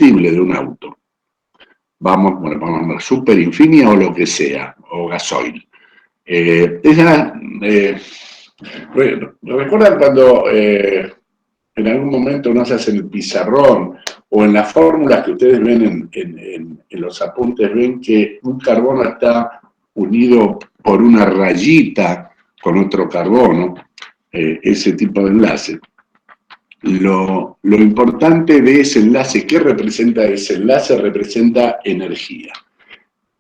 combustible de un auto, vamos a ver, Super Infinia o lo que sea, o gasoil. ¿Recuerdan cuando en algún momento uno se hace en el pizarrón o en las fórmulas que ustedes ven en los apuntes, ven que un carbono está unido por una rayita con otro carbono, ese tipo de enlace? Lo importante de ese enlace, ¿qué representa ese enlace? Representa energía.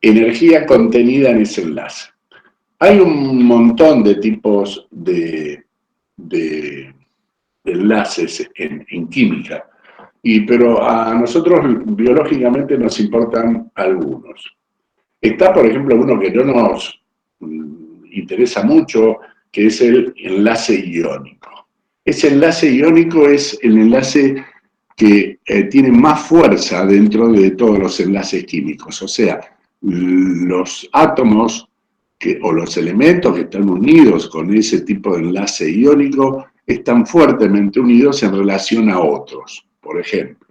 Energía contenida en ese enlace. Hay un montón de tipos de enlaces en química, pero a nosotros biológicamente nos importan algunos. Está, por ejemplo, uno que no nos interesa mucho, que es el enlace iónico. Ese enlace iónico es el enlace que tiene más fuerza dentro de todos los enlaces químicos. O sea, los átomos o los elementos que están unidos con ese tipo de enlace iónico están fuertemente unidos en relación a otros. Por ejemplo,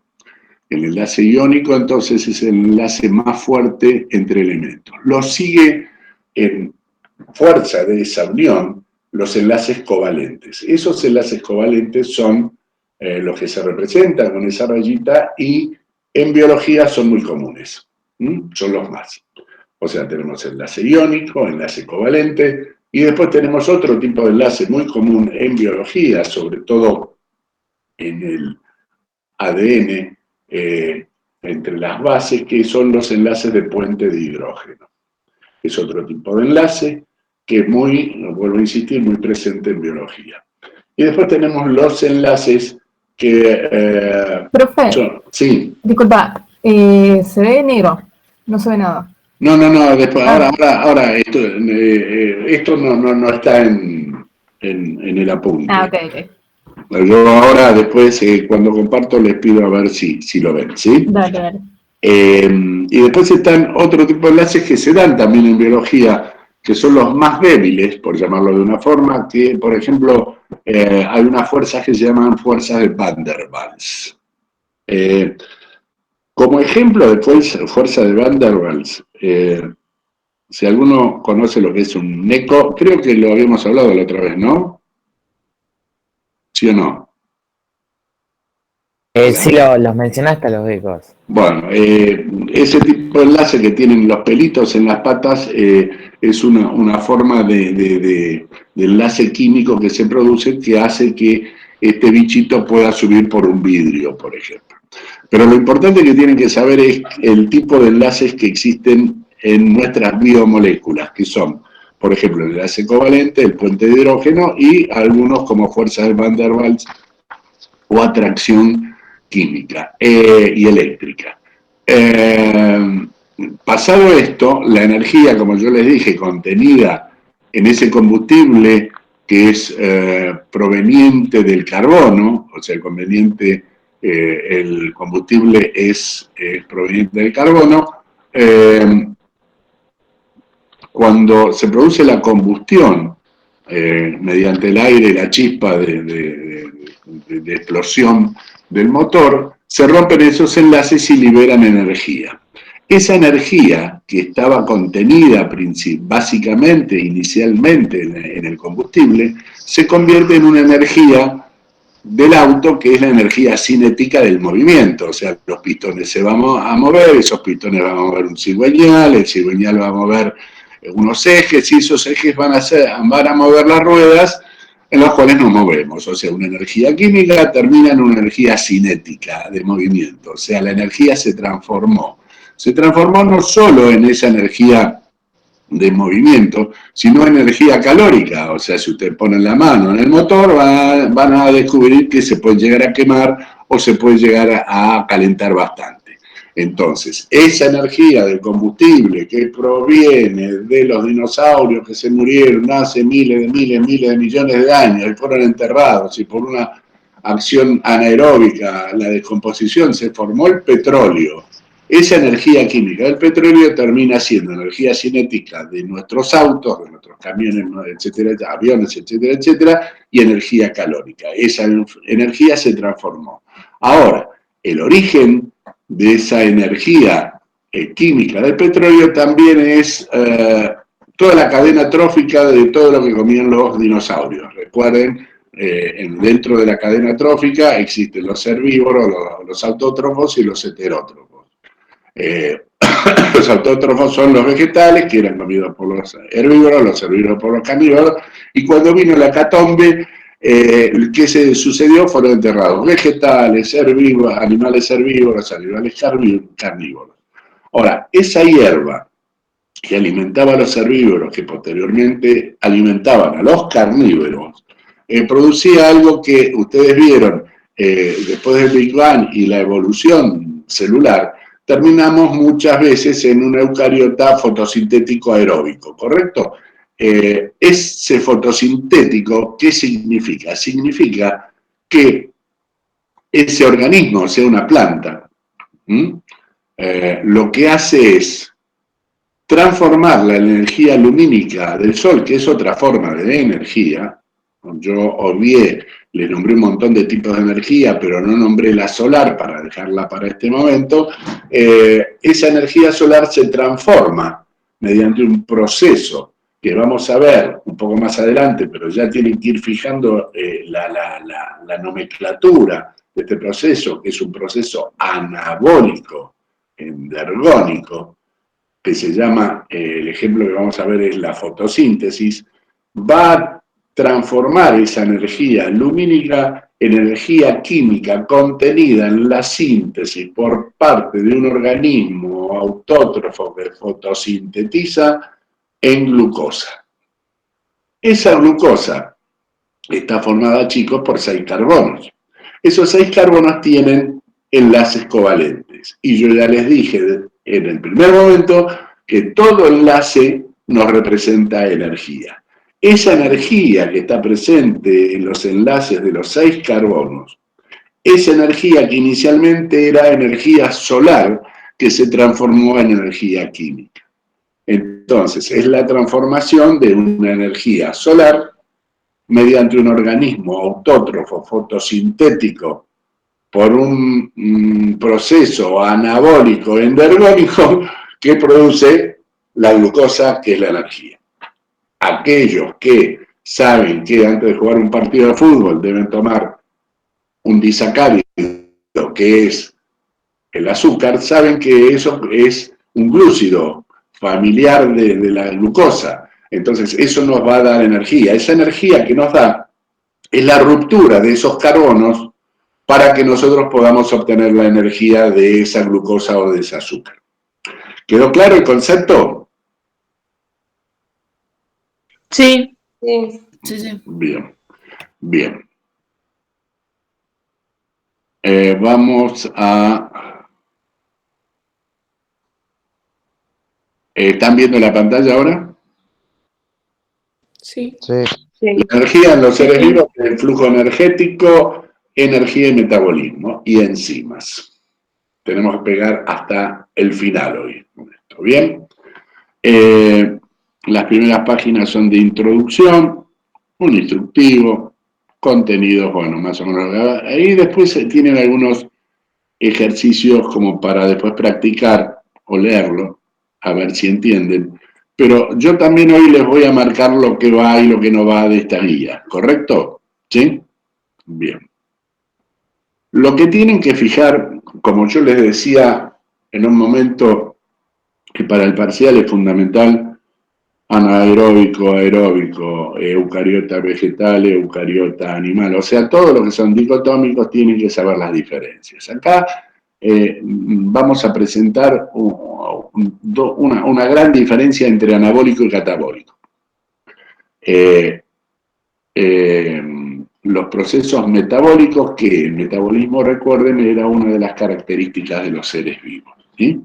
el enlace iónico entonces es el enlace más fuerte entre elementos. Lo sigue en fuerza de esa unión los enlaces covalentes. Esos enlaces covalentes son los que se representan con esa rayita y en biología son muy comunes. Son los más. O sea, tenemos enlace iónico, enlace covalente, y después tenemos otro tipo de enlace muy común en biología, sobre todo en el ADN, entre las bases, que son los enlaces de puente de hidrógeno. Es otro tipo de enlace que es muy, vuelvo a insistir, muy presente en biología. Y después tenemos los enlaces que... Profe, sí. Disculpa, se ve negro, no se ve nada. No, después, ahora esto no está en el apunte. Ok. Yo ahora, después, cuando comparto, les pido a ver si lo ven, ¿sí? Dale. Y después están otro tipo de enlaces que se dan también en biología, que son los más débiles, por llamarlo de una forma, que, por ejemplo, hay unas fuerzas que se llaman fuerzas de Van der Waals. Como ejemplo de fuerza de Van der Waals, si alguno conoce lo que es un NECO, creo que lo habíamos hablado la otra vez, ¿no? ¿Sí o no? Sí, los mencionaste a los becos. Bueno, ese tipo de enlace que tienen los pelitos en las patas es una forma de enlace químico que se produce que hace que este bichito pueda subir por un vidrio, por ejemplo. Pero lo importante que tienen que saber es el tipo de enlaces que existen en nuestras biomoléculas, que son, por ejemplo, el enlace covalente, el puente de hidrógeno y algunos como fuerza de Van der Waals o atracción química y eléctrica. Pasado esto, la energía, como yo les dije, contenida en ese combustible que es proveniente del carbono, o sea, el combustible es proveniente del carbono, cuando se produce la combustión mediante el aire y la chispa de explosión del motor, se rompen esos enlaces y liberan energía. Esa energía que estaba contenida básicamente, inicialmente en el combustible, se convierte en una energía del auto, que es la energía cinética del movimiento. O sea, los pistones se van a mover, esos pistones van a mover un cigüeñal, el cigüeñal va a mover unos ejes, y esos ejes van a mover las ruedas en las cuales nos movemos. O sea, una energía química termina en una energía cinética de movimiento. O sea, la energía se transformó. Se transformó no solo en esa energía de movimiento, sino energía calórica. O sea, si ustedes ponen la mano en el motor, van a descubrir que se puede llegar a quemar o se puede llegar a calentar bastante. Entonces, esa energía del combustible que proviene de los dinosaurios que se murieron hace miles de millones de años y fueron enterrados, y por una acción anaeróbica, la descomposición, se formó el petróleo. Esa energía química del petróleo termina siendo energía cinética de nuestros autos, de nuestros camiones, etcétera, aviones, etcétera, etcétera, y energía calórica. Esa energía se transformó. Ahora, el origen de esa energía química del petróleo también es toda la cadena trófica de todo lo que comían los dinosaurios. Recuerden, dentro de la cadena trófica existen los herbívoros, los autótrofos y los heterótrofos. Los autótrofos son los vegetales que eran comidos por los herbívoros por los carnívoros, y cuando vino la hecatombe, ¿qué se sucedió? Fueron enterrados vegetales, animales herbívoros, animales carnívoros. Ahora, esa hierba que alimentaba a los herbívoros, que posteriormente alimentaban a los carnívoros, producía algo que ustedes vieron después del Big Bang y la evolución celular. Terminamos muchas veces en un eucariota fotosintético aeróbico, ¿correcto? Ese fotosintético, ¿qué significa? Significa que ese organismo, sea una planta, lo que hace es transformar la energía lumínica del Sol, que es otra forma de energía. Yo obvié, le nombré un montón de tipos de energía, pero no nombré la solar para dejarla para este momento. Esa energía solar se transforma mediante un proceso que vamos a ver un poco más adelante, pero ya tienen que ir fijando la nomenclatura de este proceso, que es un proceso anabólico, endergónico, que se llama, el ejemplo que vamos a ver es la fotosíntesis, va a transformar esa energía lumínica en energía química contenida en la síntesis por parte de un organismo autótrofo que fotosintetiza en glucosa. Esa glucosa está formada, chicos, por 6 carbonos. Esos 6 carbonos tienen enlaces covalentes. Y yo ya les dije en el primer momento que todo enlace nos representa energía. Esa energía que está presente en los enlaces de los 6 carbonos, esa energía que inicialmente era energía solar, que se transformó en energía química. Entonces, es la transformación de una energía solar mediante un organismo autótrofo fotosintético por un proceso anabólico endergónico que produce la glucosa, que es la energía. Aquellos que saben que antes de jugar un partido de fútbol deben tomar un disacárido, que es el azúcar, saben que eso es un glúcido familiar de la glucosa. Entonces eso nos va a dar energía. Esa energía que nos da es la ruptura de esos carbonos para que nosotros podamos obtener la energía de esa glucosa o de ese azúcar. ¿Quedó claro el concepto? Sí. Sí. Bien, bien. Vamos a... ¿Están viendo la pantalla ahora? Sí. La energía en los seres vivos es el flujo energético, energía y metabolismo, y enzimas. Tenemos que pegar hasta el final hoy con esto, ¿bien? Las primeras páginas son de introducción, un instructivo, contenidos, bueno, más o menos. Ahí después tienen algunos ejercicios como para después practicar o leerlo, a ver si entienden. Pero yo también hoy les voy a marcar lo que va y lo que no va de esta guía, ¿correcto? ¿Sí? Bien. Lo que tienen que fijar, como yo les decía en un momento, que para el parcial es fundamental, anaeróbico, aeróbico, eucariota vegetal, eucariota animal, o sea, todo lo que son dicotómicos tienen que saber las diferencias. Acá vamos a presentar una gran diferencia entre anabólico y catabólico. Los procesos metabólicos, que el metabolismo, recuerden, era una de las características de los seres vivos, ¿sí?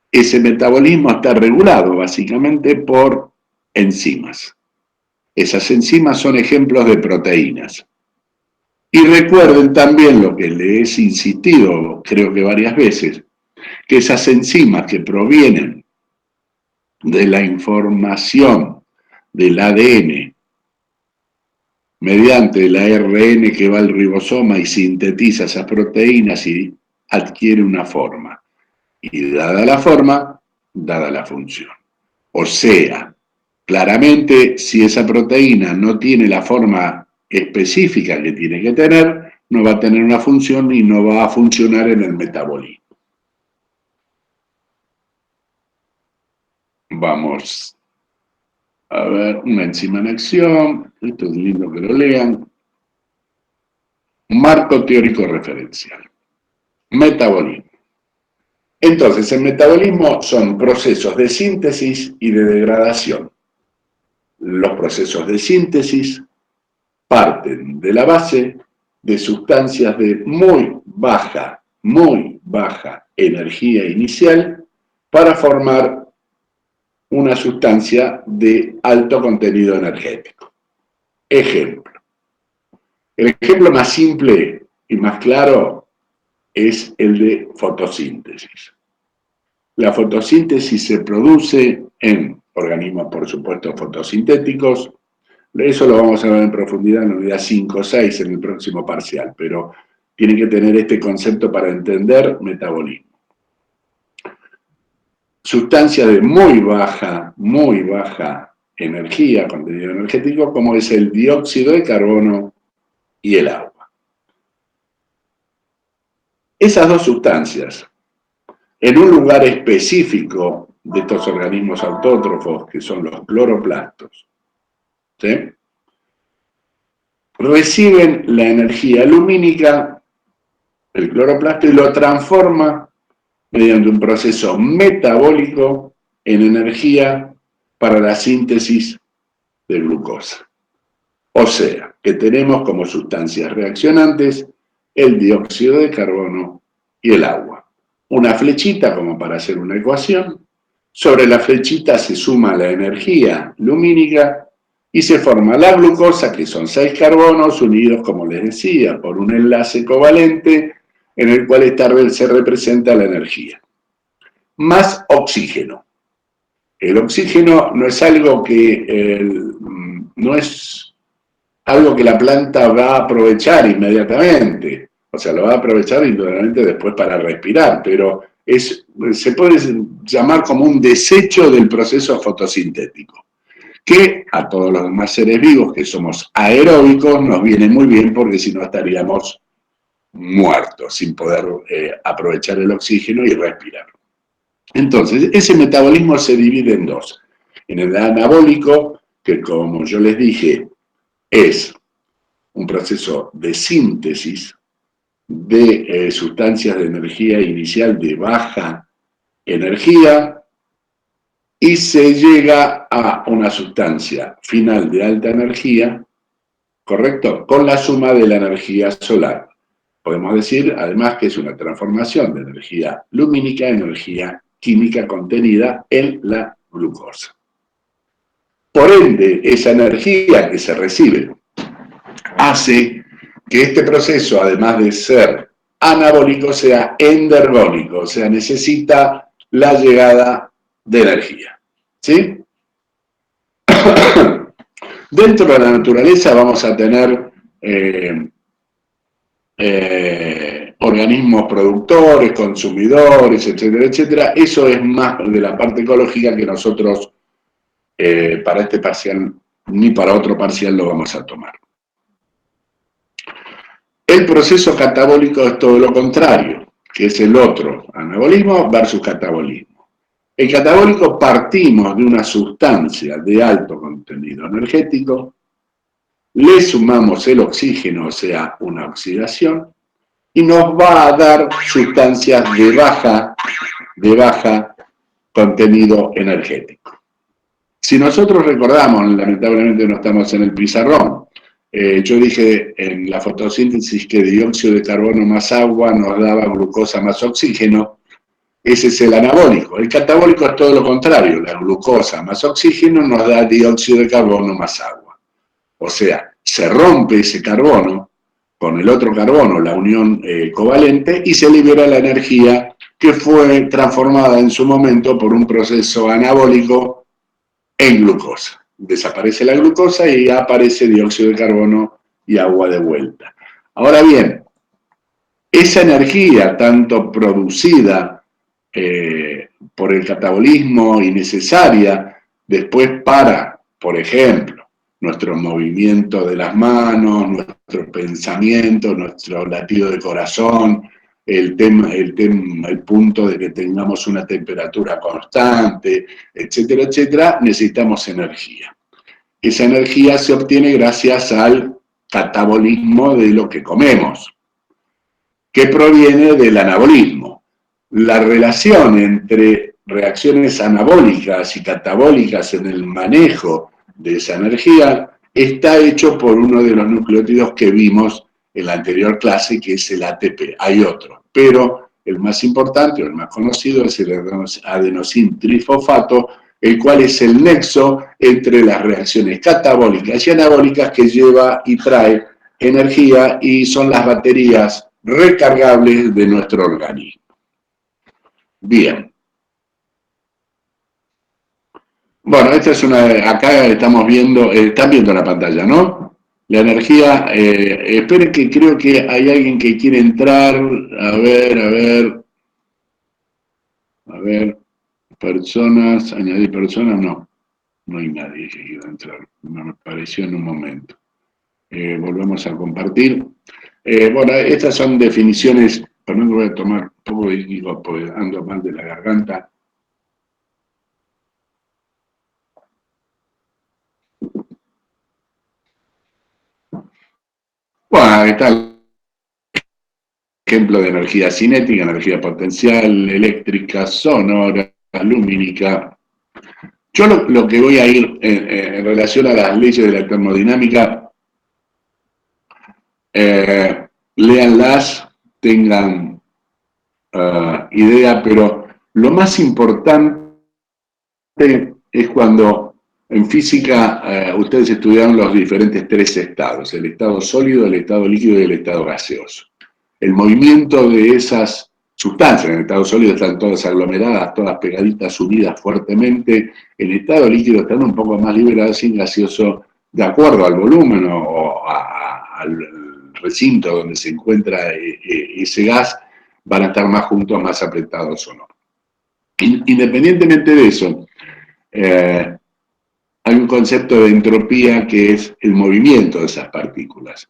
Ese metabolismo está regulado básicamente por enzimas. Esas enzimas son ejemplos de proteínas. Y recuerden también lo que les he insistido, creo que varias veces, que esas enzimas que provienen de la información del ADN mediante el ARN que va al ribosoma y sintetiza esas proteínas y adquiere una forma. Y dada la forma, dada la función. O sea, claramente, si esa proteína no tiene la forma específica que tiene que tener, no va a tener una función y no va a funcionar en el metabolismo. Vamos a ver, una enzima en acción. Esto es lindo que lo lean. Marco teórico referencial. Metabolismo. Entonces, el metabolismo son procesos de síntesis y de degradación. Los procesos de síntesis parten de la base de sustancias de muy baja energía inicial para formar una sustancia de alto contenido energético. Ejemplo. El ejemplo más simple y más claro es el de fotosíntesis. La fotosíntesis se produce en organismos, por supuesto, fotosintéticos. Eso lo vamos a ver en profundidad en la unidad 5 o 6 en el próximo parcial, pero tienen que tener este concepto para entender metabolismo. Sustancia de muy baja energía, contenido energético, como es el dióxido de carbono y el agua. Esas dos sustancias, en un lugar específico de estos organismos autótrofos, que son los cloroplastos, ¿sí?, reciben la energía lumínica, el cloroplasto, y lo transforma mediante un proceso metabólico en energía para la síntesis de glucosa. O sea, que tenemos como sustancias reaccionantes el dióxido de carbono y el agua. Una flechita como para hacer una ecuación. Sobre la flechita se suma la energía lumínica y se forma la glucosa, que son 6 carbonos unidos, como les decía, por un enlace covalente en el cual esta vez se representa la energía. Más oxígeno. El oxígeno no es algo que la planta va a aprovechar inmediatamente, o sea, lo va a aprovechar indudablemente después para respirar, pero se puede llamar como un desecho del proceso fotosintético, que a todos los demás seres vivos que somos aeróbicos nos viene muy bien, porque si no estaríamos muertos sin poder aprovechar el oxígeno y respirar. Entonces, ese metabolismo se divide en dos. En el anabólico, que como yo les dije, es un proceso de síntesis de sustancias de energía inicial de baja energía, y se llega a una sustancia final de alta energía, ¿correcto?, con la suma de la energía solar. Podemos decir, además, que es una transformación de energía lumínica en energía química contenida en la glucosa. Por ende, esa energía que se recibe hace que este proceso, además de ser anabólico, sea endergónico, o sea, necesita la llegada de energía. ¿Sí? Dentro de la naturaleza vamos a tener organismos productores, consumidores, etcétera, etcétera. Eso es más de la parte ecológica que nosotros para este parcial ni para otro parcial lo vamos a tomar. El proceso catabólico es todo lo contrario, que es el otro, anabolismo versus catabolismo. El catabólico, partimos de una sustancia de alto contenido energético, le sumamos el oxígeno, o sea, una oxidación, y nos va a dar sustancias de baja contenido energético. Si nosotros recordamos, lamentablemente no estamos en el pizarrón, yo dije en la fotosíntesis que dióxido de carbono más agua nos daba glucosa más oxígeno. Ese es el anabólico. El catabólico es todo lo contrario. La glucosa más oxígeno nos da dióxido de carbono más agua. O sea, se rompe ese carbono con el otro carbono, la unión covalente, y se libera la energía que fue transformada en su momento por un proceso anabólico en glucosa. Desaparece la glucosa y aparece dióxido de carbono y agua de vuelta. Ahora bien, Esa energía, tanto producida por el catabolismo y necesaria después para, por ejemplo, nuestro movimiento de las manos, nuestro pensamiento, nuestro latido de corazón, el punto de que tengamos una temperatura constante, etcétera, etcétera, necesitamos energía. Esa energía se obtiene gracias al catabolismo de lo que comemos, que proviene del anabolismo. La relación entre reacciones anabólicas y catabólicas en el manejo de esa energía está hecho por uno de los nucleótidos que vimos en la anterior clase, que es el ATP. Hay otro, pero el más importante o el más conocido es el adenosín trifosfato, el cual es el nexo entre las reacciones catabólicas y anabólicas que lleva y trae energía y son las baterías recargables de nuestro organismo. Bien. Bueno, esta es acá estamos viendo, están viendo la pantalla, ¿no? La energía, esperen que creo que hay alguien que quiere entrar, a ver, personas, añadir personas, no hay nadie que quiera entrar, me pareció en un momento. Volvemos a compartir. Bueno, estas son definiciones, perdón que voy a tomar un poco de líquido porque ando mal de la garganta. Bueno, está el ejemplo de energía cinética, energía potencial, eléctrica, sonora, lumínica. Yo lo que voy a ir en relación a las leyes de la termodinámica, léanlas, tengan idea, pero lo más importante es cuando en física ustedes estudiaron los diferentes tres estados, el estado sólido, el estado líquido y el estado gaseoso. El movimiento de esas sustancias, en el estado sólido están todas aglomeradas, todas pegaditas, unidas fuertemente, el estado líquido están un poco más liberadas y gaseoso, de acuerdo al volumen o al recinto donde se encuentra ese gas, van a estar más juntos, más apretados o no. Independientemente de eso, hay un concepto de entropía que es el movimiento de esas partículas.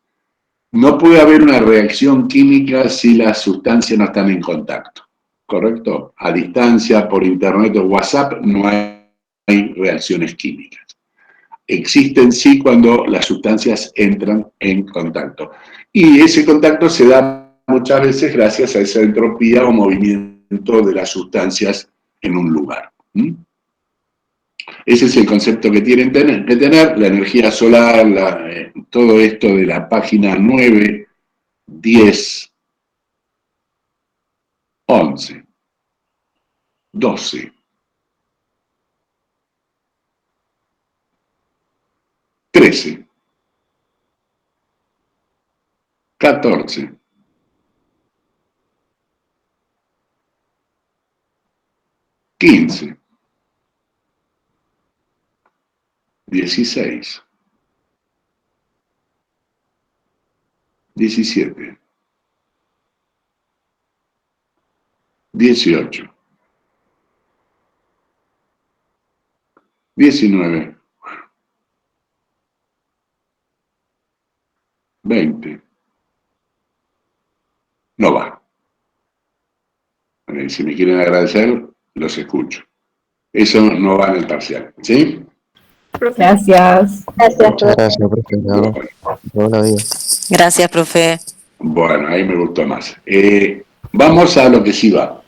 No puede haber una reacción química si las sustancias no están en contacto, ¿correcto? A distancia, por internet o WhatsApp, no hay reacciones químicas. Existen sí cuando las sustancias entran en contacto. Y ese contacto se da muchas veces gracias a esa entropía o movimiento de las sustancias en un lugar. Ese es el concepto que tienen que tener, la energía solar, todo esto de la página 9, 10, 11, 12, 13, 14, 15, 16, 17, 18, 19, 20. No va. Si me quieren agradecer, los escucho. Eso no va en el parcial, ¿sí? Gracias. Gracias, profe. No, buenos días. Gracias, profe. Bueno, ahí me gustó más. Vamos a lo que sí va.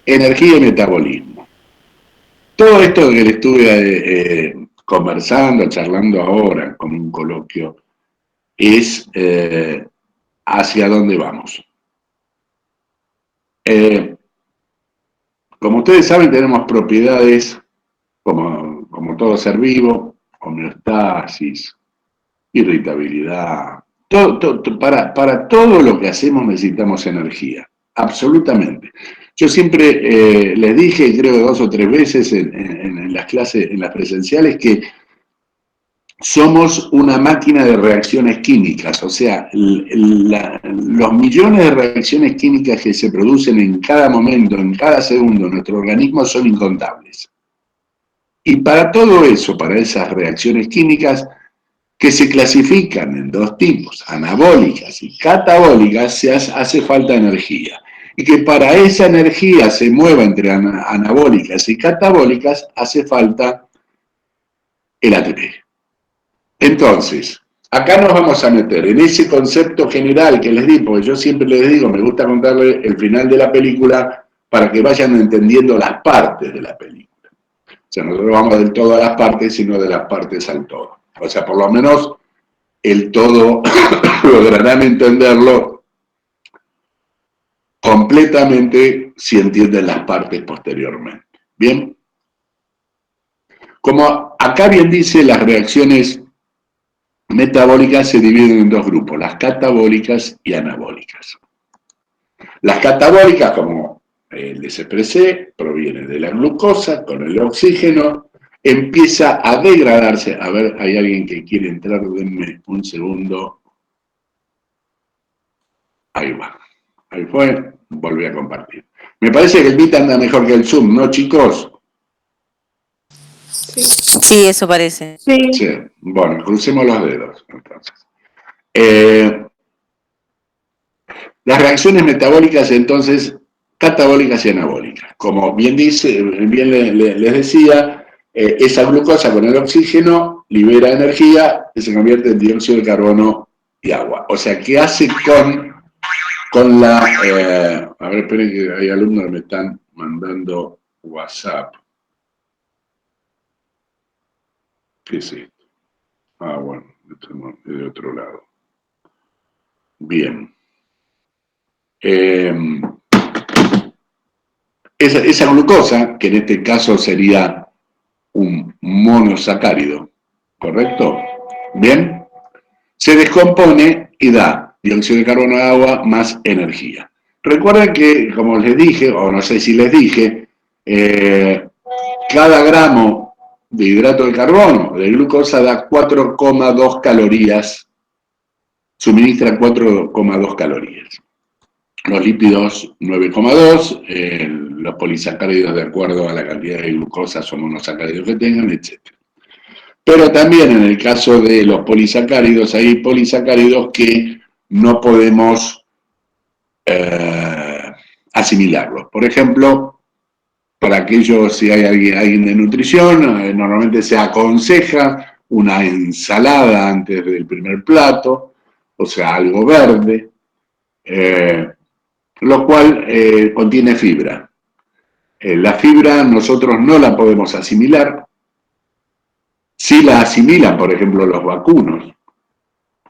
Energía y metabolismo. Todo esto que le estuve conversando, charlando ahora con un coloquio, es hacia dónde vamos. Como ustedes saben, tenemos propiedades, como todo ser vivo, homeostasis, irritabilidad. Para todo lo que hacemos necesitamos energía, absolutamente. Yo siempre les dije, creo 2 o 3 veces en las clases, en las presenciales, que somos una máquina de reacciones químicas, o sea, los millones de reacciones químicas que se producen en cada momento, en cada segundo en nuestro organismo son incontables. Y para todo eso, para esas reacciones químicas, que se clasifican en dos tipos, anabólicas y catabólicas, se hace falta energía. Y que para esa energía se mueva entre anabólicas y catabólicas, hace falta el ATP. Entonces, acá nos vamos a meter en ese concepto general que les di, porque yo siempre les digo, me gusta contarles el final de la película para que vayan entendiendo las partes de la película. O sea, nosotros vamos del todo a las partes, sino de las partes al todo. O sea, por lo menos el todo lograrán entenderlo completamente si entienden las partes posteriormente. ¿Bien? Como acá bien dice, las reacciones metabólicas se dividen en dos grupos, las catabólicas y anabólicas. Las catabólicas, como les expresé, provienen de la glucosa con el oxígeno, empieza a degradarse. A ver, hay alguien que quiere entrar, denme un segundo. Ahí va. Ahí fue, volví a compartir. Me parece que el Meet anda mejor que el Zoom, ¿no, chicos? Sí, eso parece. Sí. Sí. Bueno, crucemos los dedos, entonces. Las reacciones metabólicas, entonces, catabólicas y anabólicas. Como bien dice, bien les decía, esa glucosa con el oxígeno libera energía que se convierte en dióxido de carbono y agua. O sea, ¿qué hace con la... a ver, esperen que hay alumnos que me están mandando WhatsApp. ¿Qué es esto? Ah, bueno, estamos de otro lado. Bien. Esa glucosa, que en este caso sería un monosacárido, ¿correcto? Bien, se descompone y da dióxido de carbono de agua más energía. Recuerden que, como les dije, o no sé si les dije, cada gramo de hidrato de carbono, de glucosa, da 4,2 calorías, suministra 4,2 calorías. Los lípidos 9,2, los polisacáridos de acuerdo a la cantidad de glucosa son monosacáridos que tengan, etc. Pero también en el caso de los polisacáridos, hay polisacáridos que no podemos asimilarlos. Por ejemplo, para aquellos, si hay alguien de nutrición, normalmente se aconseja una ensalada antes del primer plato, o sea, algo verde, lo cual contiene fibra. La fibra nosotros no la podemos asimilar. Sí la asimilan, por ejemplo, los vacunos,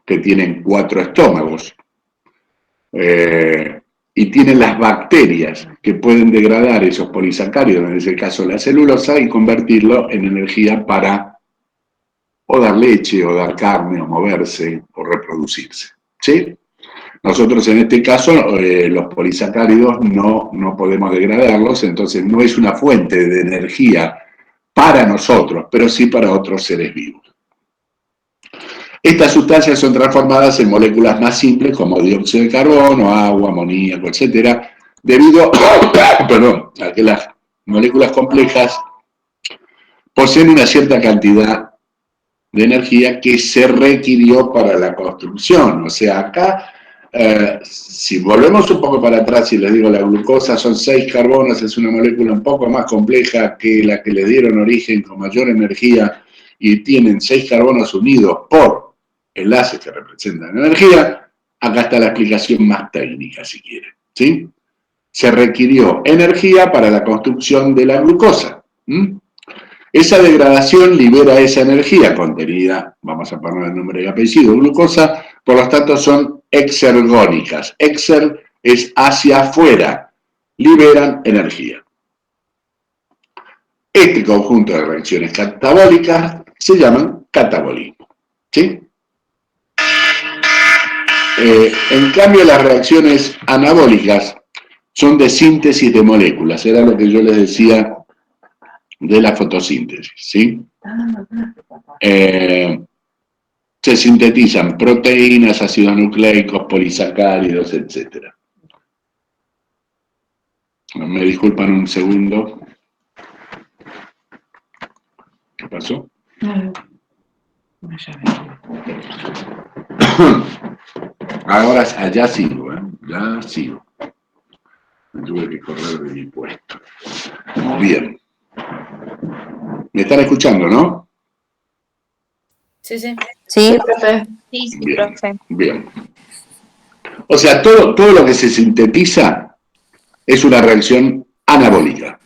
que tienen 4 estómagos, y tienen las bacterias que pueden degradar esos polisacáridos, en ese caso la celulosa, y convertirlo en energía para o dar leche, o dar carne, o moverse, o reproducirse. ¿Sí? Nosotros en este caso, los polisacáridos no podemos degradarlos, entonces no es una fuente de energía para nosotros, pero sí para otros seres vivos. Estas sustancias son transformadas en moléculas más simples como dióxido de carbono, agua, amoníaco, etc., debido a que las moléculas complejas poseen una cierta cantidad de energía que se requirió para la construcción. O sea, acá, si volvemos un poco para atrás y les digo, la glucosa son 6 carbonos, es una molécula un poco más compleja que la que le dieron origen con mayor energía y tienen 6 carbonos unidos por enlaces que representan energía. Acá está la explicación más técnica, si quieren, ¿sí? Se requirió energía para la construcción de la glucosa. Esa degradación libera esa energía contenida, vamos a poner el nombre y apellido, glucosa, por lo tanto son exergónicas. Exer es hacia afuera, liberan energía. Este conjunto de reacciones catabólicas se llaman catabolismo. ¿Sí? En cambio, las reacciones anabólicas son de síntesis de moléculas, era lo que yo les decía de la fotosíntesis, ¿sí? se sintetizan proteínas, ácidos nucleicos, polisacáridos, etc. Me disculpan un segundo. ¿Qué pasó? Ahora allá sigo, ya sigo. Me tuve que correr de mi puesto. Bien. ¿Me están escuchando, no? Sí, sí. Sí, profe. Sí, sí, Bien, profe. bien. O sea, todo lo que se sintetiza es una reacción anabólica.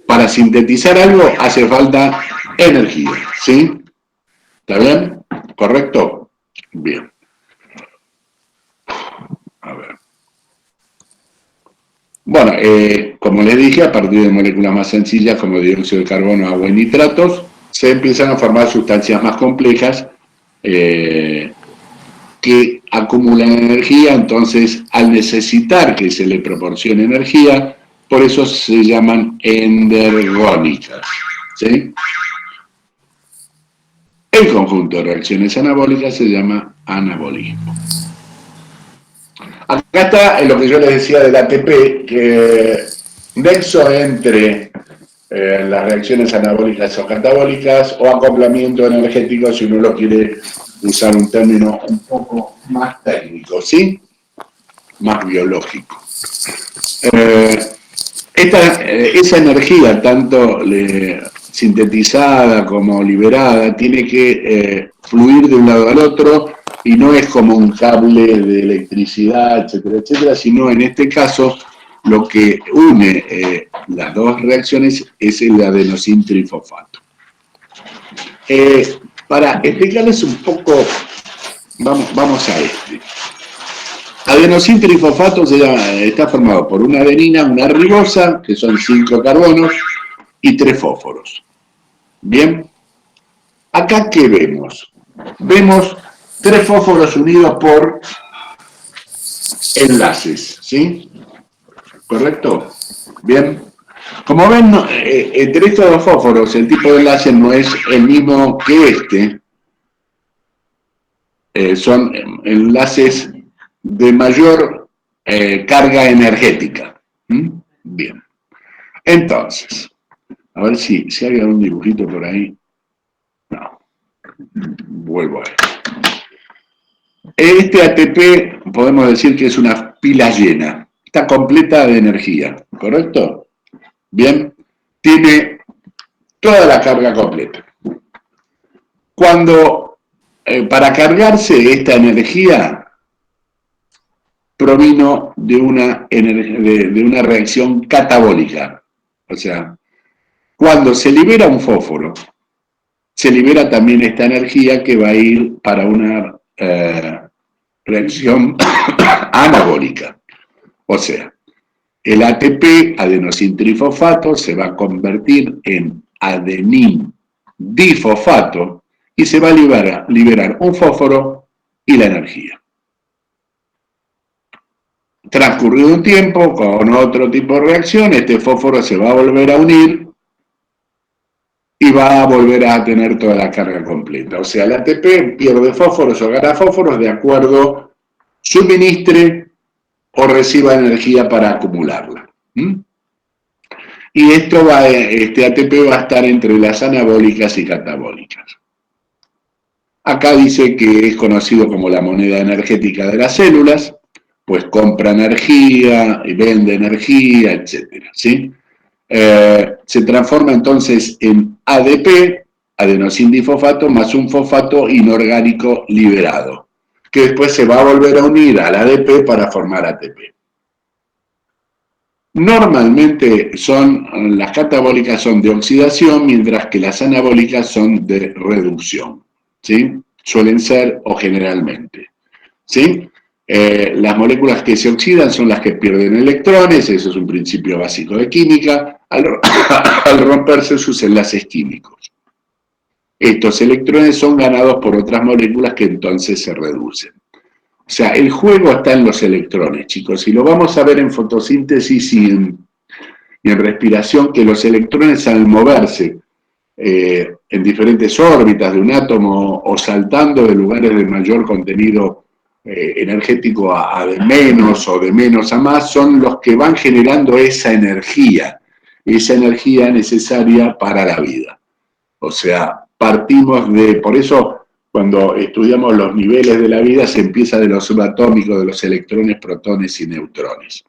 Para sintetizar algo hace falta energía, ¿sí? ¿Está bien? ¿Correcto? Bien. A ver. Bueno, como les dije, a partir de moléculas más sencillas como dióxido de carbono, agua y nitratos, se empiezan a formar sustancias más complejas que acumulan energía. Entonces, al necesitar que se le proporcione energía, por eso se llaman endergónicas, ¿sí? El conjunto de reacciones anabólicas se llama anabolismo. Acá está lo que yo les decía del ATP, que nexo entre las reacciones anabólicas o catabólicas o acoplamiento energético, si uno lo quiere usar un término un poco más técnico, ¿sí? Más biológico. Esa energía, tanto sintetizada como liberada, tiene que fluir de un lado al otro y no es como un cable de electricidad, etcétera, etcétera, sino en este caso lo que une las dos reacciones es el adenosintrifosfato. Para explicarles un poco, vamos a este. Adenosintrifosfato está formado por una adenina, una ribosa, que son 5 carbonos, y 3 fósforos. Bien. Acá, ¿qué vemos? Vemos 3 fósforos unidos por enlaces, ¿sí? ¿Correcto? Bien. Como ven, entre estos dos fósforos, el tipo de enlace no es el mismo que este. Son enlaces de mayor carga energética. Bien. Entonces, a ver si hay algún dibujito por ahí. No. Vuelvo a ver. Este ATP podemos decir que es una pila llena. Está completa de energía, ¿correcto? Bien. Tiene toda la carga completa. Cuando, para cargarse esta energía, provino de una reacción catabólica. O sea, cuando se libera un fósforo, se libera también esta energía que va a ir para una reacción anabólica. O sea, el ATP, adenosintrifosfato, se va a convertir en adenín difosfato y se va a liberar un fósforo y la energía. Transcurrido un tiempo, con otro tipo de reacción, este fósforo se va a volver a unir y va a volver a tener toda la carga completa. O sea, el ATP pierde fósforos o gana fósforos de acuerdo suministre o reciba energía para acumularla. Y este ATP va a estar entre las anabólicas y catabólicas. Acá dice que es conocido como la moneda energética de las células, pues compra energía y vende energía, etc. ¿Sí? Se transforma entonces en ADP, adenosindifosfato, más un fosfato inorgánico liberado, que después se va a volver a unir al ADP para formar ATP. Normalmente las catabólicas son de oxidación, mientras que las anabólicas son de reducción, ¿sí? Suelen ser o generalmente, ¿sí? Las moléculas que se oxidan son las que pierden electrones, eso es un principio básico de química, al romperse sus enlaces químicos. Estos electrones son ganados por otras moléculas que entonces se reducen. O sea, el juego está en los electrones, chicos, y lo vamos a ver en fotosíntesis y en respiración, que los electrones al moverse en diferentes órbitas de un átomo o saltando de lugares de mayor contenido energético a de menos o de menos a más, son los que van generando esa energía necesaria para la vida. O sea, partimos de, por eso cuando estudiamos los niveles de la vida se empieza de lo subatómico, de los electrones, protones y neutrones.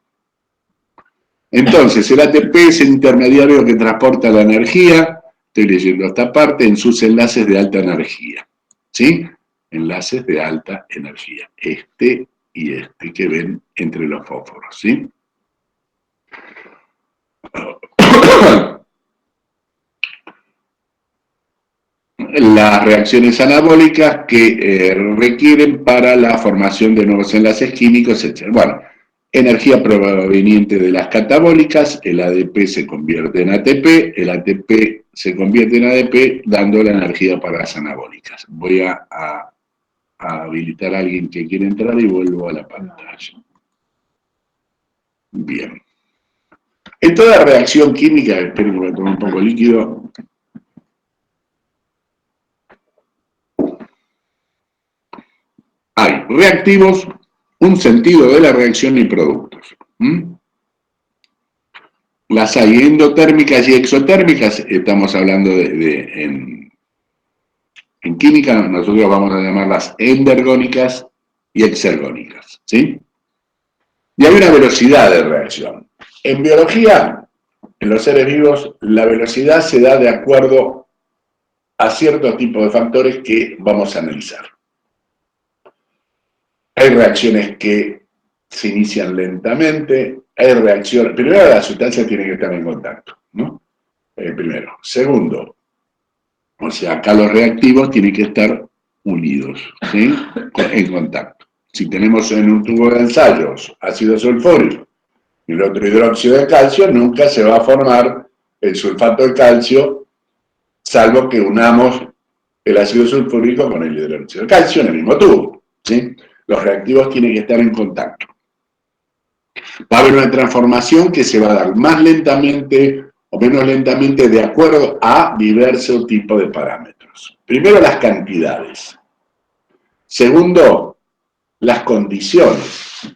Entonces, el ATP es el intermediario que transporta la energía, estoy leyendo esta parte, en sus enlaces de alta energía. ¿Sí? Enlaces de alta energía. Este y este que ven entre los fósforos. ¿Sí? Las reacciones anabólicas que requieren para la formación de nuevos enlaces químicos, etc. Bueno, energía proveniente de las catabólicas, el ADP se convierte en ATP, el ATP se convierte en ADP dando la energía para las anabólicas. Voy a habilitar a alguien que quiere entrar y vuelvo a la pantalla. Bien. En toda reacción química, espero que me tome un poco líquido. Hay reactivos, un sentido de la reacción y productos. Las hay endotérmicas y exotérmicas, estamos hablando en química, nosotros vamos a llamarlas endergónicas y exergónicas, ¿sí? Y hay una velocidad de reacción. En biología, en los seres vivos, la velocidad se da de acuerdo a cierto tipo de factores que vamos a analizar. Hay reacciones que se inician lentamente, hay reacciones... Primero, las sustancias tienen que estar en contacto, ¿no? Primero. Segundo, o sea, acá los reactivos tienen que estar unidos, ¿sí? En contacto. Si tenemos en un tubo de ensayos ácido sulfúrico y el otro hidróxido de calcio, nunca se va a formar el sulfato de calcio, salvo que unamos el ácido sulfúrico con el hidróxido de calcio en el mismo tubo, ¿sí? Los reactivos tienen que estar en contacto. Va a haber una transformación que se va a dar más lentamente o menos lentamente de acuerdo a diversos tipos de parámetros. Primero, las cantidades. Segundo, las condiciones.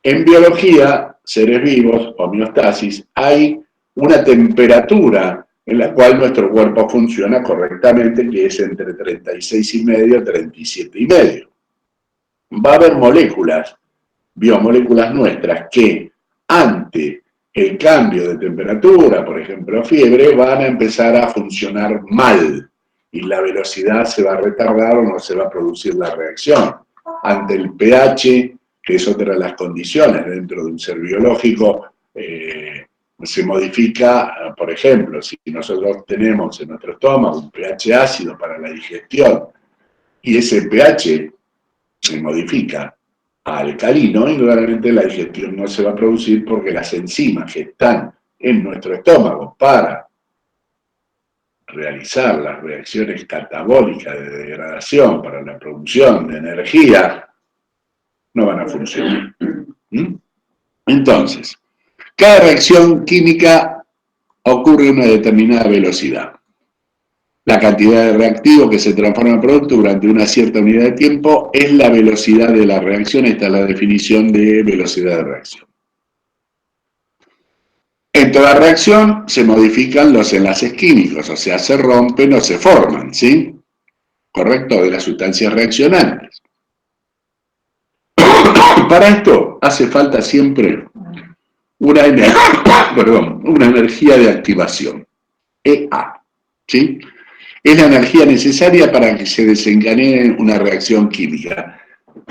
En biología, seres vivos, homeostasis, hay una temperatura en la cual nuestro cuerpo funciona correctamente, que es entre 36,5 y 37,5. Va a haber moléculas, biomoléculas nuestras, que ante el cambio de temperatura, por ejemplo fiebre, van a empezar a funcionar mal y la velocidad se va a retardar o no se va a producir la reacción. Ante el pH, que es otra de las condiciones dentro de un ser biológico, se modifica, por ejemplo, si nosotros tenemos en nuestro estómago un pH ácido para la digestión y ese pH se modifica a alcalino, indudablemente la digestión no se va a producir porque las enzimas que están en nuestro estómago para realizar las reacciones catabólicas de degradación para la producción de energía no van a funcionar. Entonces, cada reacción química ocurre a una determinada velocidad. La cantidad de reactivo que se transforma en producto durante una cierta unidad de tiempo es la velocidad de la reacción. Esta es la definición de velocidad de reacción. En toda reacción se modifican los enlaces químicos, o sea, se rompen o se forman, ¿sí? ¿Correcto? De las sustancias reaccionantes. Para esto hace falta siempre una energía de activación, EA, ¿sí? Es la energía necesaria para que se desencadene una reacción química.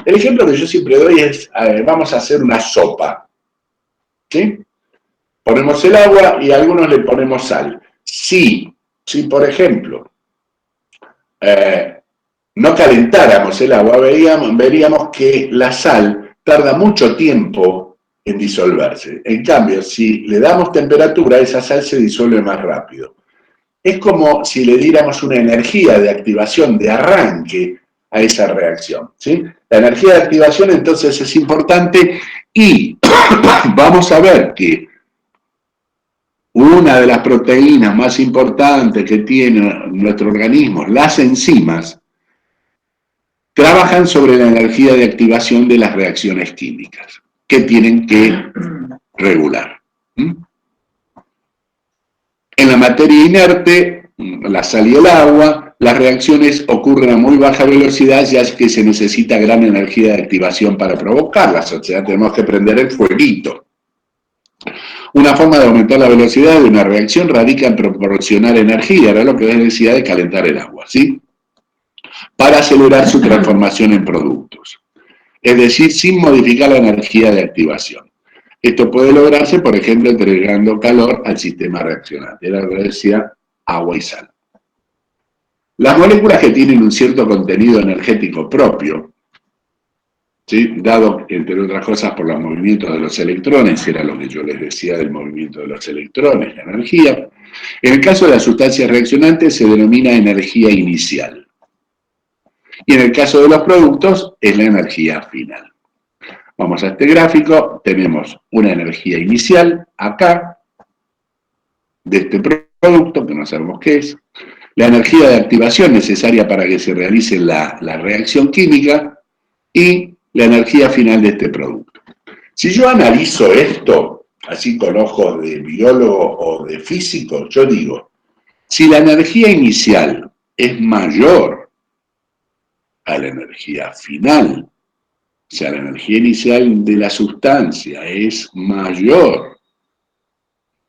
El ejemplo que yo siempre doy es, vamos a hacer una sopa, ¿sí? Ponemos el agua y a algunos le ponemos sal. Si por ejemplo, no calentáramos el agua, veríamos que la sal tarda mucho tiempo en disolverse. En cambio, si le damos temperatura, esa sal se disuelve más rápido. Es como si le diéramos una energía de activación, de arranque a esa reacción, ¿sí? La energía de activación entonces es importante y vamos a ver que una de las proteínas más importantes que tiene nuestro organismo, las enzimas, trabajan sobre la energía de activación de las reacciones químicas que tienen que regular. En la materia inerte, la sal y el agua, las reacciones ocurren a muy baja velocidad, ya que se necesita gran energía de activación para provocarlas, o sea, tenemos que prender el fueguito. Una forma de aumentar la velocidad de una reacción radica en proporcionar energía, era lo que les decía de calentar el agua, ¿sí? Para acelerar su transformación en productos. Es decir, sin modificar la energía de activación. Esto puede lograrse, por ejemplo, entregando calor al sistema reaccionante. Era lo que decía agua y sal. Las moléculas que tienen un cierto contenido energético propio, ¿sí?, dado, entre otras cosas, por los movimientos de los electrones, era lo que yo les decía del movimiento de los electrones, la energía. En el caso de las sustancias reaccionantes se denomina energía inicial. Y en el caso de los productos es la energía final. Vamos a este gráfico, tenemos una energía inicial acá, de este producto, que no sabemos qué es, la energía de activación necesaria para que se realice la reacción química y la energía final de este producto. Si yo analizo esto, así con ojos de biólogo o de físico, yo digo, si la energía inicial es mayor a la energía final, o sea, la energía inicial de la sustancia es mayor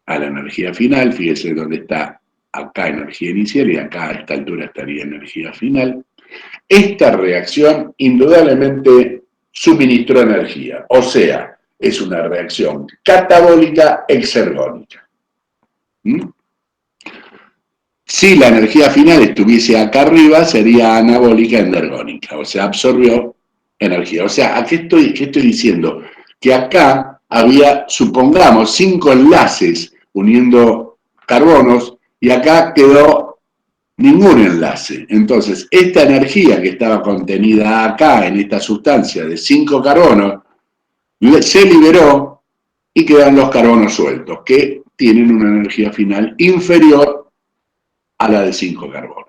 a la energía final, fíjese dónde está acá energía inicial y acá a esta altura estaría energía final, esta reacción indudablemente suministró energía, o sea, es una reacción catabólica exergónica. Si la energía final estuviese acá arriba, sería anabólica endergónica, o sea, absorbió energía. O sea, ¿qué estoy diciendo? Que acá había, supongamos, 5 enlaces uniendo carbonos y acá quedó ningún enlace. Entonces, esta energía que estaba contenida acá en esta sustancia de 5 carbonos se liberó y quedan los carbonos sueltos, que tienen una energía final inferior a la de 5 carbonos.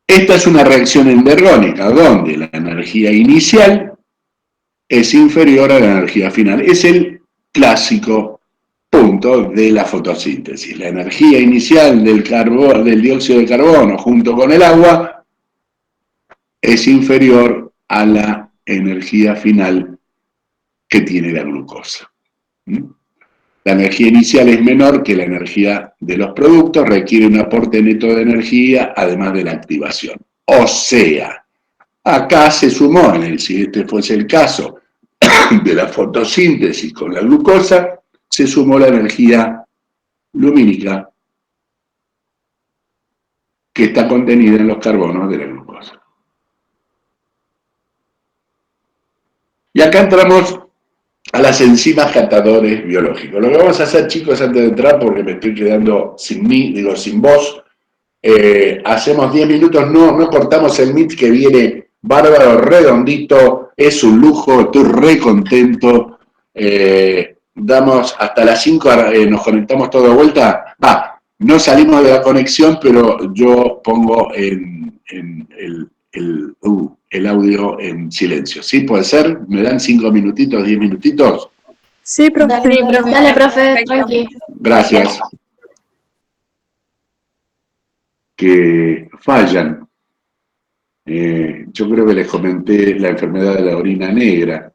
Esta es una reacción endergónica, donde la energía inicial es inferior a la energía final. Es el clásico punto de la fotosíntesis. La energía inicial del dióxido de carbono junto con el agua es inferior a la energía final que tiene la glucosa. La energía inicial es menor que la energía de los productos, requiere un aporte neto de energía, además de la activación. O sea, acá se sumó, si este fuese el caso de la fotosíntesis con la glucosa, se sumó la energía lumínica que está contenida en los carbonos de la glucosa. Y acá entramos a las enzimas catadores biológicos. Lo que vamos a hacer, chicos, antes de entrar, porque me estoy quedando sin voz, hacemos 10 minutos, no cortamos el Meet que viene bárbaro, redondito, es un lujo, estoy re contento, damos hasta las 5, nos conectamos todos de vuelta, no salimos de la conexión, pero yo pongo el audio en silencio, ¿sí? ¿Puede ser? ¿Me dan 5 minutitos, 10 minutitos? Sí, profe. Dale, profe, tranqui. Gracias. Que fallan. Yo creo que les comenté la enfermedad de la orina negra.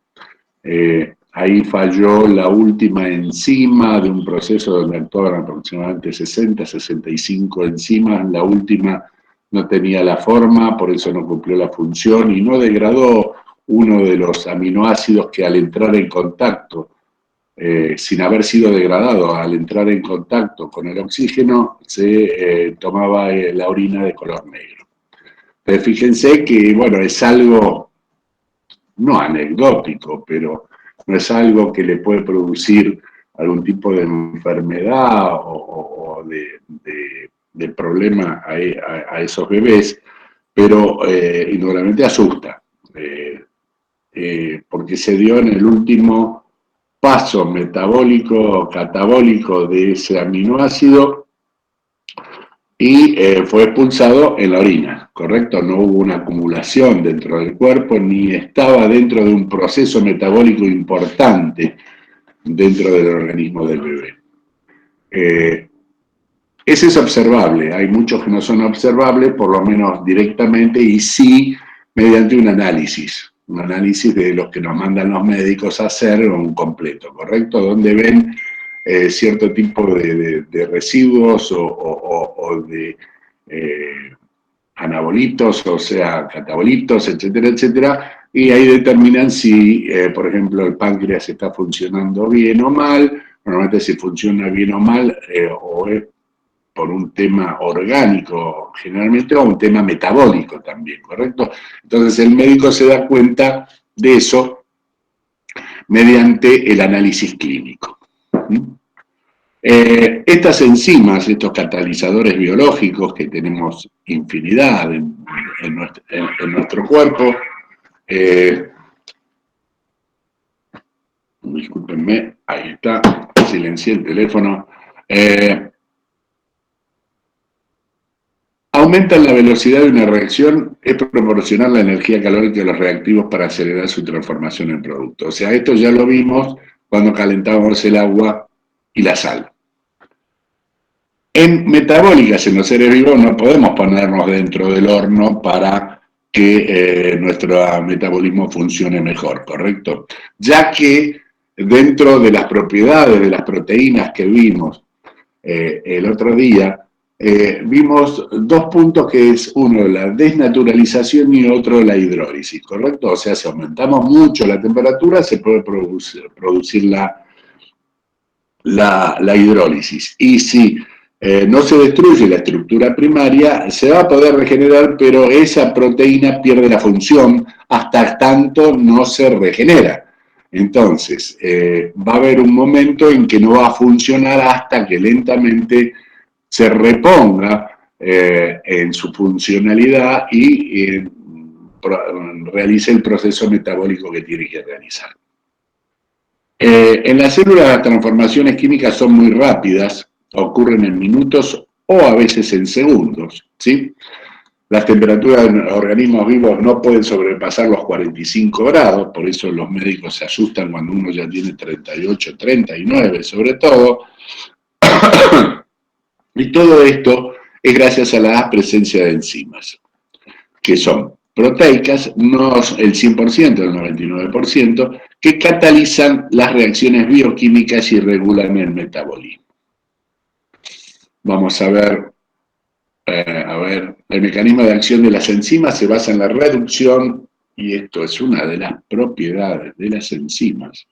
Ahí falló la última enzima de un proceso donde actuaban aproximadamente 60, 65 enzimas. La última no tenía la forma, por eso no cumplió la función y no degradó uno de los aminoácidos que al entrar en contacto, sin haber sido degradado, al entrar en contacto con el oxígeno, se tomaba la orina de color negro. Pero fíjense que, bueno, es algo no anecdótico, pero no es algo que le puede producir algún tipo de enfermedad o de problema a esos bebés, pero indudablemente asusta, porque se dio en el último paso metabólico, catabólico de ese aminoácido y fue expulsado en la orina, ¿correcto? No hubo una acumulación dentro del cuerpo ni estaba dentro de un proceso metabólico importante dentro del organismo del bebé. Ese es observable, hay muchos que no son observables, por lo menos directamente, y sí mediante un análisis de los que nos mandan los médicos a hacer un completo, ¿correcto? Donde ven cierto tipo de residuos o de anabolitos, o sea, catabolitos, etcétera, etcétera, y ahí determinan si, por ejemplo, el páncreas está funcionando bien o mal. Normalmente si funciona bien o mal, o es por un tema orgánico generalmente, o un tema metabólico también, ¿correcto? Entonces el médico se da cuenta de eso mediante el análisis clínico. Estas enzimas, estos catalizadores biológicos que tenemos infinidad en nuestro cuerpo, discúlpenme, ahí está, silencié el teléfono, aumentan la velocidad de una reacción, es proporcionar la energía calórica de los reactivos para acelerar su transformación en producto. O sea, esto ya lo vimos cuando calentábamos el agua y la sal. En metabólicas, en los seres vivos, no podemos ponernos dentro del horno para que nuestro metabolismo funcione mejor, ¿correcto? Ya que dentro de las propiedades de las proteínas que vimos el otro día, vimos dos puntos que es uno la desnaturalización y otro la hidrólisis, ¿correcto? O sea, si aumentamos mucho la temperatura se puede producir la hidrólisis. Y si no se destruye la estructura primaria, se va a poder regenerar, pero esa proteína pierde la función hasta tanto no se regenera. Entonces, va a haber un momento en que no va a funcionar hasta que lentamente se reponga en su funcionalidad y realice el proceso metabólico que tiene que realizar. En las células las transformaciones químicas son muy rápidas, ocurren en minutos o a veces en segundos, ¿sí? Las temperaturas en organismos vivos no pueden sobrepasar los 45 grados, por eso los médicos se asustan cuando uno ya tiene 38, 39 sobre todo. Y todo esto es gracias a la presencia de enzimas, que son proteicas, no el 100%, el 99%, que catalizan las reacciones bioquímicas y regulan el metabolismo. Vamos a ver, el mecanismo de acción de las enzimas se basa en la reducción, y esto es una de las propiedades de las enzimas,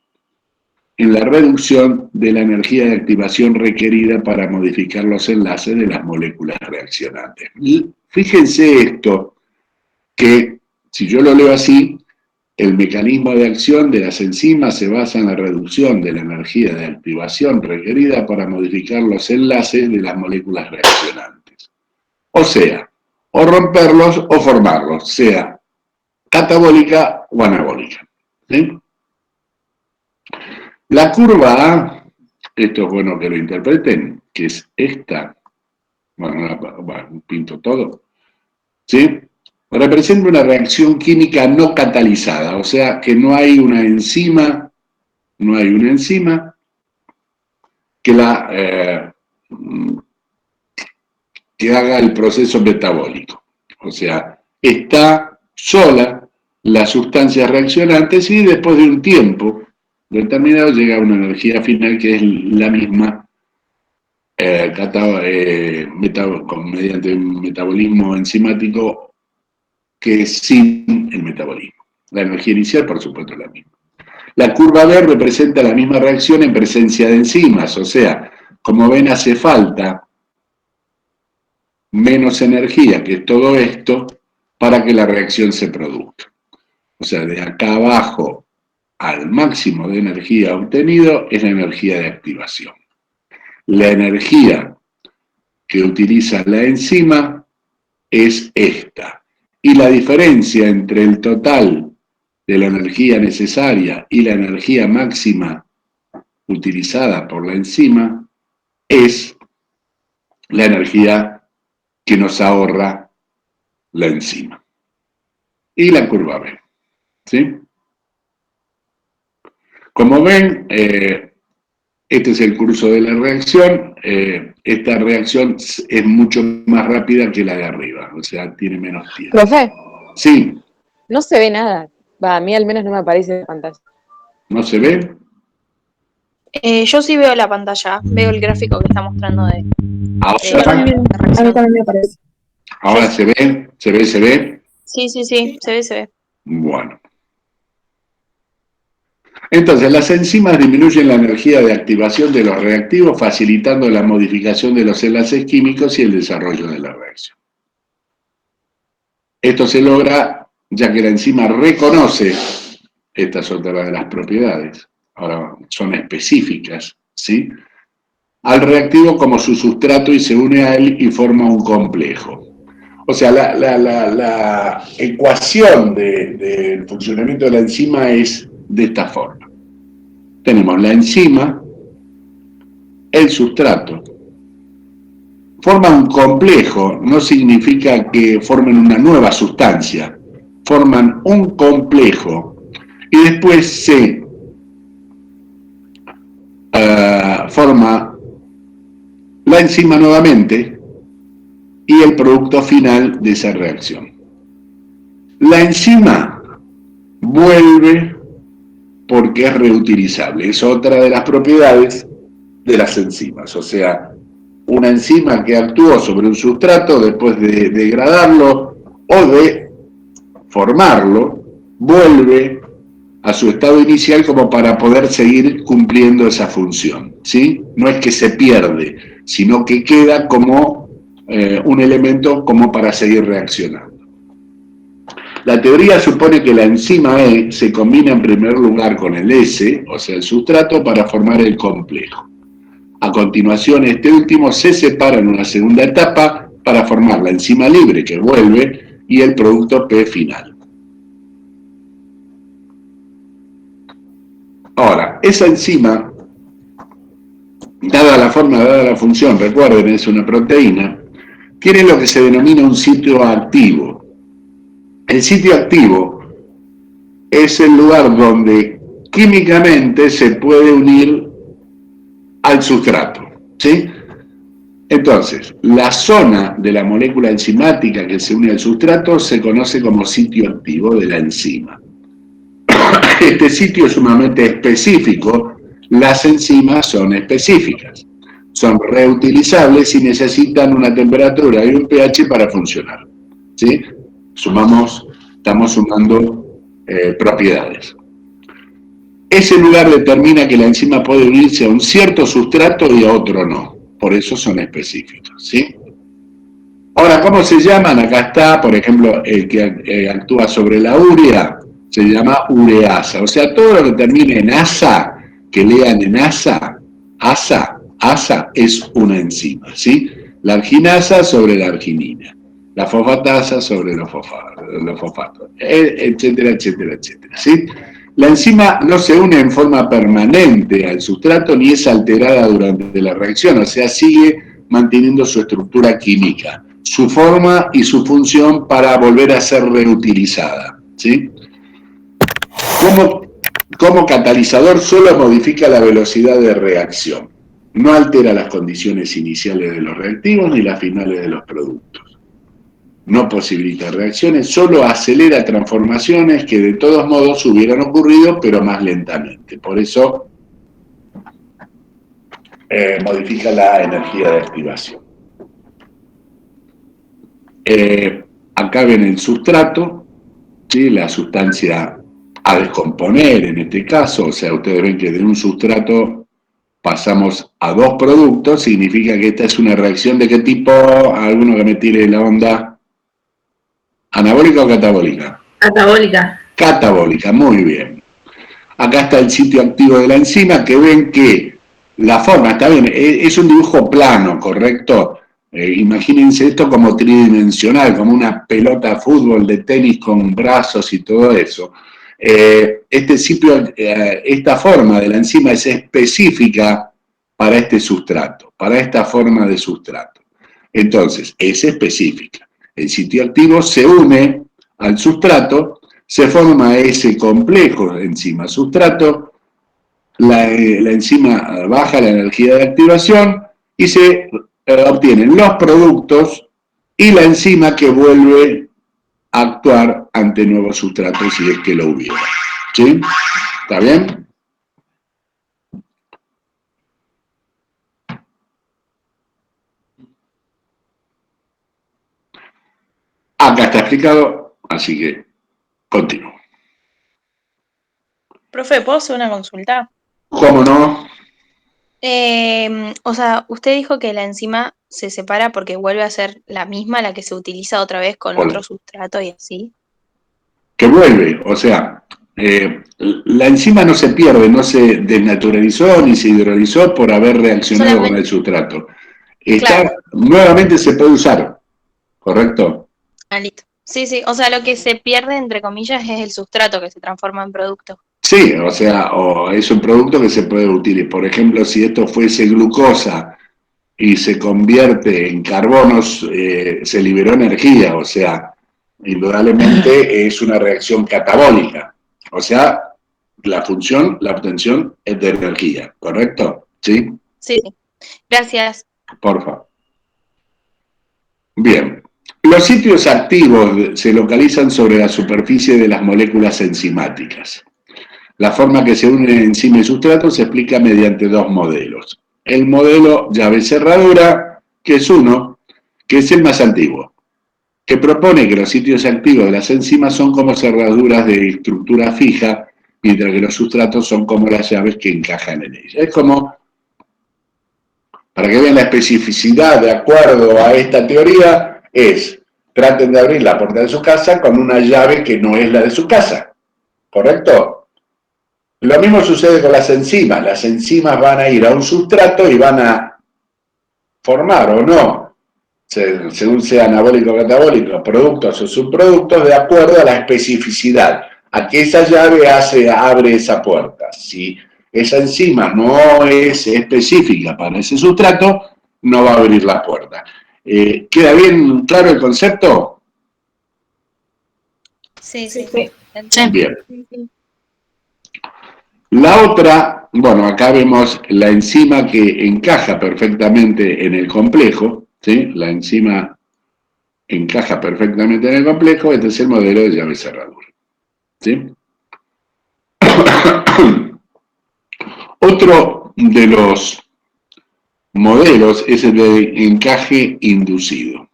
en la reducción de la energía de activación requerida para modificar los enlaces de las moléculas reaccionantes. Y fíjense esto, que si yo lo leo así, el mecanismo de acción de las enzimas se basa en la reducción de la energía de activación requerida para modificar los enlaces de las moléculas reaccionantes. O sea, o romperlos o formarlos, sea catabólica o anabólica. ¿Sí? La curva A, esto es bueno que lo interpreten, que es esta, bueno, pinto todo, ¿sí? Representa una reacción química no catalizada, o sea que no hay una enzima que que haga el proceso metabólico. O sea, está sola las sustancias reaccionantes y después de un tiempo determinado llega a una energía final que es la misma mediante un metabolismo enzimático que sin el metabolismo. La energía inicial, por supuesto, es la misma. La curva B representa la misma reacción en presencia de enzimas, o sea, como ven, hace falta menos energía que todo esto para que la reacción se produzca. O sea, de acá abajo al máximo de energía obtenido es la energía de activación. La energía que utiliza la enzima es esta. Y la diferencia entre el total de la energía necesaria y la energía máxima utilizada por la enzima es la energía que nos ahorra la enzima. Y la curva B, ¿sí? Como ven, este es el curso de la reacción. Esta reacción es mucho más rápida que la de arriba, o sea, tiene menos tiempo. Profe, Sí, no se ve nada. Va, a mí al menos no me aparece en la pantalla. ¿no se ve? Yo sí veo la pantalla, veo el gráfico que está mostrando de Ahora, A mí también me aparece. ahora se ve, se ve. Sí, se ve. Bueno. Entonces, las enzimas disminuyen la energía de activación de los reactivos, facilitando la modificación de los enlaces químicos y el desarrollo de la reacción. Esto se logra ya que la enzima reconoce, estas otra de las propiedades, ahora son específicas, ¿sí?, al reactivo como su sustrato y se une a él y forma un complejo. O sea, la ecuación del funcionamiento de la enzima es de esta forma. Tenemos la enzima, el sustrato. Forman un complejo, no significa que formen una nueva sustancia, forman un complejo y después se forma la enzima nuevamente y el producto final de esa reacción. La enzima vuelve porque es reutilizable, es otra de las propiedades de las enzimas, o sea, una enzima que actuó sobre un sustrato después de degradarlo o de formarlo, vuelve a su estado inicial como para poder seguir cumpliendo esa función, ¿sí? No es que se pierde, sino que queda como un elemento como para seguir reaccionando. La teoría supone que la enzima E se combina en primer lugar con el S, o sea, el sustrato, para formar el complejo. A continuación, este último se separa en una segunda etapa para formar la enzima libre que vuelve y el producto P final. Ahora, esa enzima, dada la forma, dada la función, recuerden, es una proteína, tiene lo que se denomina un sitio activo. El sitio activo es el lugar donde químicamente se puede unir al sustrato, ¿sí? Entonces, la zona de la molécula enzimática que se une al sustrato se conoce como sitio activo de la enzima. Este sitio es sumamente específico, las enzimas son específicas, son reutilizables y necesitan una temperatura y un pH para funcionar, ¿sí? Estamos sumando propiedades. Ese lugar determina que la enzima puede unirse a un cierto sustrato y a otro no. Por eso son específicos, ¿sí? Ahora, ¿cómo se llaman? Acá está, por ejemplo, el que actúa sobre la urea, se llama ureasa. O sea, todo lo que termine en asa, que lean en asa es una enzima, ¿sí? La arginasa sobre la arginina, la fosfatasa sobre los fosfatos, etcétera, etcétera, etcétera, ¿sí? La enzima no se une en forma permanente al sustrato ni es alterada durante la reacción, o sea, sigue manteniendo su estructura química, su forma y su función para volver a ser reutilizada, ¿sí? Como catalizador solo modifica la velocidad de reacción, no altera las condiciones iniciales de los reactivos ni las finales de los productos. No posibilita reacciones, solo acelera transformaciones que de todos modos hubieran ocurrido, pero más lentamente. Por eso modifica la energía de activación. Acá ven el sustrato, ¿sí? La sustancia a descomponer en este caso, o sea, ustedes ven que de un sustrato pasamos a dos productos, significa que esta es una reacción de qué tipo. ¿Alguno que me tire la onda? ¿Anabólica o catabólica? Catabólica. Catabólica, muy bien. Acá está el sitio activo de la enzima, que ven que la forma, está bien, es un dibujo plano, ¿correcto? Imagínense esto como tridimensional, como una pelota de fútbol, de tenis con brazos y todo eso. esta forma de la enzima es específica para este sustrato, para esta forma de sustrato. Entonces, es específica. El sitio activo se une al sustrato, se forma ese complejo enzima-sustrato, la enzima baja la energía de activación y se obtienen los productos y la enzima que vuelve a actuar ante nuevos sustratos si es que lo hubiera. ¿Sí? ¿Está bien? Acá está explicado, así que continúo. Profe, ¿puedo hacer una consulta? ¿Cómo no? O sea, usted dijo que la enzima se separa porque vuelve a ser la misma, la que se utiliza otra vez con Hola. otro sustrato y así. Que vuelve, o sea, la enzima no se pierde, no se desnaturalizó ni se hidrolizó por haber reaccionado Solamente- con el sustrato. Claro. Nuevamente se puede usar, ¿correcto? Ah, listo. Sí, sí, o sea, lo que se pierde, entre comillas, es el sustrato que se transforma en producto. Sí, o sea, o es un producto que se puede utilizar. Por ejemplo, si esto fuese glucosa y se convierte en carbonos, se liberó energía, o sea, indudablemente es una reacción catabólica. O sea, la función, la obtención es de energía, ¿correcto? ¿Sí? Sí, sí. Gracias. Por favor. Bien. Los sitios activos se localizan sobre la superficie de las moléculas enzimáticas. La forma que se unen enzima y sustrato se explica mediante dos modelos. El modelo llave-cerradura, que es uno, que es el más antiguo, que propone que los sitios activos de las enzimas son como cerraduras de estructura fija, mientras que los sustratos son como las llaves que encajan en ellas. Es como, para que vean la especificidad de acuerdo a esta teoría, traten de abrir la puerta de su casa con una llave que no es la de su casa, ¿correcto? Lo mismo sucede con las enzimas. Las enzimas van a ir a un sustrato y van a formar o no, según sea anabólico o catabólico, productos o subproductos, de acuerdo a la especificidad, a que esa llave abre esa puerta. Si esa enzima no es específica para ese sustrato, no va a abrir la puerta. ¿Queda bien claro el concepto? Sí, sí. Sí. Bien. La otra, bueno, acá vemos la enzima que encaja perfectamente en el complejo, ¿sí? La enzima encaja perfectamente en el complejo, este es el modelo de llave-cerradura, ¿sí? Otro de los modelos es el de encaje inducido.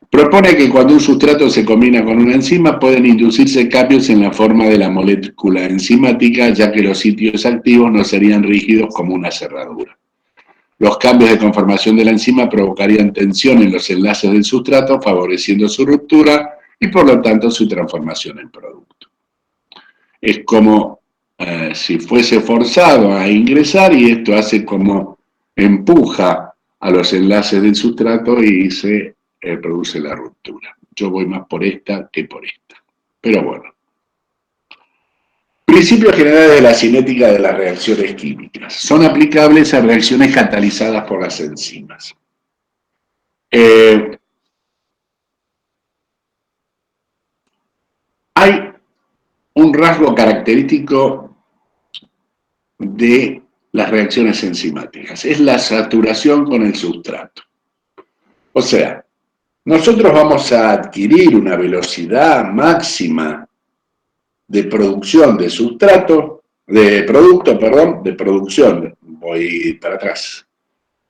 Propone que cuando un sustrato se combina con una enzima pueden inducirse cambios en la forma de la molécula enzimática, ya que los sitios activos no serían rígidos como una cerradura. Los cambios de conformación de la enzima provocarían tensión en los enlaces del sustrato, favoreciendo su ruptura y por lo tanto su transformación en producto. Es como si fuese forzado a ingresar y esto hace como empuja a los enlaces del sustrato y se produce la ruptura. Yo voy más por esta que por esta. Pero bueno. Principios generales de la cinética de las reacciones químicas. Son aplicables a reacciones catalizadas por las enzimas. Hay un rasgo característico de las reacciones enzimáticas. Es la saturación con el sustrato. O sea, nosotros vamos a adquirir una velocidad máxima de producción de sustrato, de producción, voy para atrás.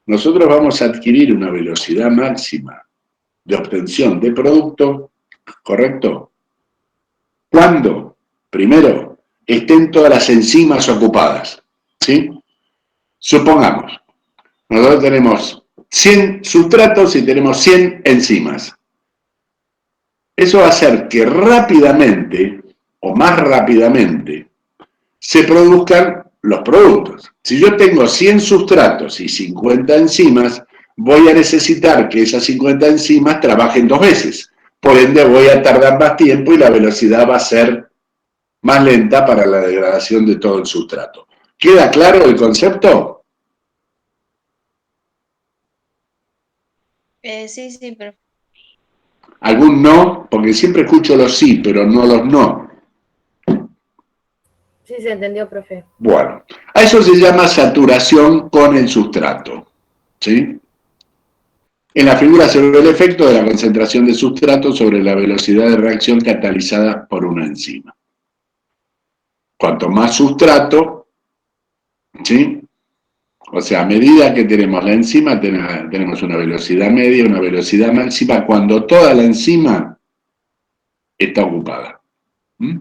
Nosotros vamos a adquirir una velocidad máxima de obtención de producto, ¿correcto? Cuando, primero, estén todas las enzimas ocupadas, ¿sí? Supongamos, nosotros tenemos 100 sustratos y tenemos 100 enzimas. Eso va a hacer que rápidamente, o más rápidamente, se produzcan los productos. Si yo tengo 100 sustratos y 50 enzimas, voy a necesitar que esas 50 enzimas trabajen 2 veces. Por ende, voy a tardar más tiempo y la velocidad va a ser más lenta para la degradación de todo el sustrato. ¿Queda claro el concepto? Sí, pero ¿Algún no? Porque siempre escucho los sí, pero no los no. Sí, se entendió, profe. Bueno, a eso se llama saturación con el sustrato, ¿sí? En la figura se ve el efecto de la concentración de sustrato sobre la velocidad de reacción catalizada por una enzima. Cuanto más sustrato, ¿sí? O sea, a medida que tenemos la enzima, tenemos una velocidad media, una velocidad máxima, cuando toda la enzima está ocupada. ¿Mm?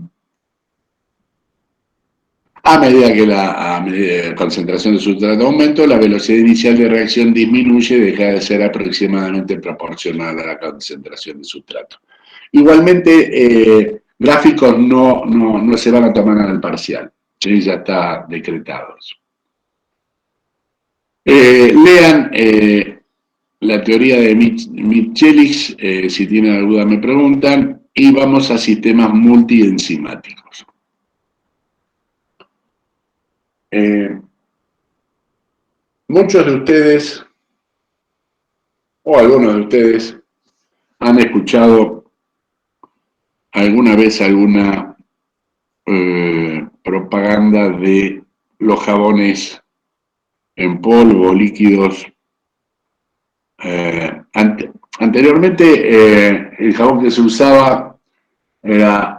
A medida que la concentración de sustrato aumenta, la velocidad inicial de reacción disminuye y deja de ser aproximadamente proporcional a la concentración de sustrato. Igualmente, gráficos no se van a tomar en el parcial, ¿sí? Ya está decretados. Lean la teoría de Michelis, si tienen alguna me preguntan, y vamos a sistemas multienzimáticos. Muchos de ustedes, o algunos de ustedes, han escuchado alguna vez alguna propaganda de los jabones en polvo, líquidos. Anteriormente el jabón que se usaba era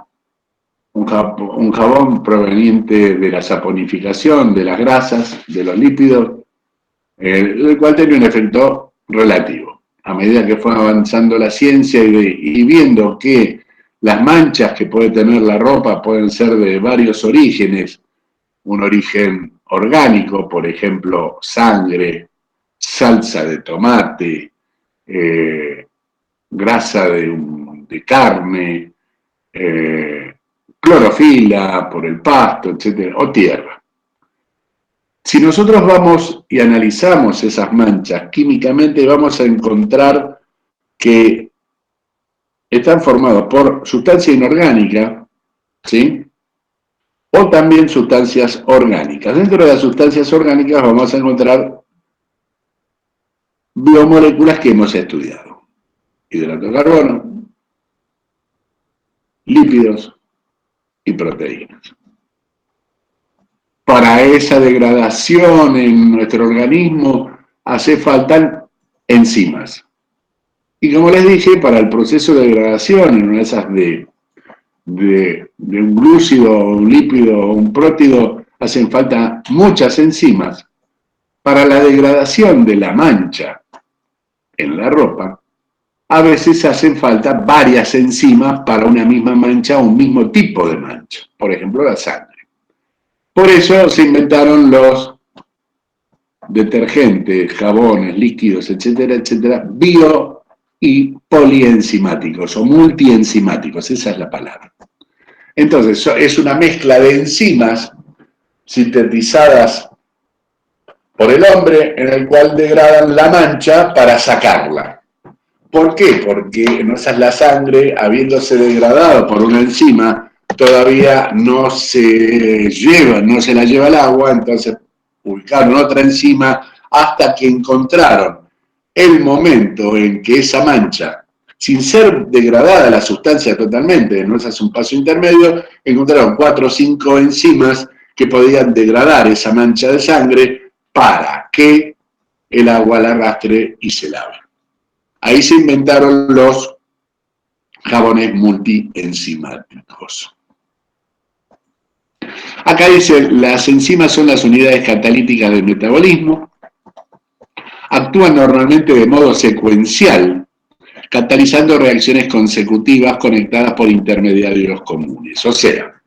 un jabón proveniente de la saponificación de las grasas, de los lípidos, el cual tenía un efecto relativo. A medida que fue avanzando la ciencia y viendo que las manchas que puede tener la ropa pueden ser de varios orígenes, un origen orgánico, por ejemplo, sangre, salsa de tomate, grasa de carne, clorofila por el pasto, etc., o tierra. Si nosotros vamos y analizamos esas manchas químicamente, vamos a encontrar que están formados por sustancia inorgánica, ¿sí? O también sustancias orgánicas. Dentro de las sustancias orgánicas vamos a encontrar biomoléculas que hemos estudiado. Hidrato de carbono, lípidos y proteínas. Para esa degradación en nuestro organismo hace falta enzimas. Y como les dije, para el proceso de degradación en una de esas de un glúcido, un lípido o un prótido, hacen falta muchas enzimas. Para la degradación de la mancha en la ropa, a veces hacen falta varias enzimas para una misma mancha o un mismo tipo de mancha, por ejemplo la sangre. Por eso se inventaron los detergentes, jabones, líquidos, etcétera, etcétera, bio y polienzimáticos o multienzimáticos, esa es la palabra. Entonces, es una mezcla de enzimas sintetizadas por el hombre en el cual degradan la mancha para sacarla. ¿Por qué? Porque en la sangre, habiéndose degradado por una enzima, todavía no se la lleva al agua, entonces ubicaron otra enzima hasta que encontraron el momento en que esa mancha, sin ser degradada la sustancia totalmente, no es un paso intermedio, encontraron 4 o 5 enzimas que podían degradar esa mancha de sangre para que el agua la arrastre y se lave. Ahí se inventaron los jabones multienzimáticos. Acá dice, las enzimas son las unidades catalíticas del metabolismo, actúan normalmente de modo secuencial, catalizando reacciones consecutivas conectadas por intermediarios comunes. O sea,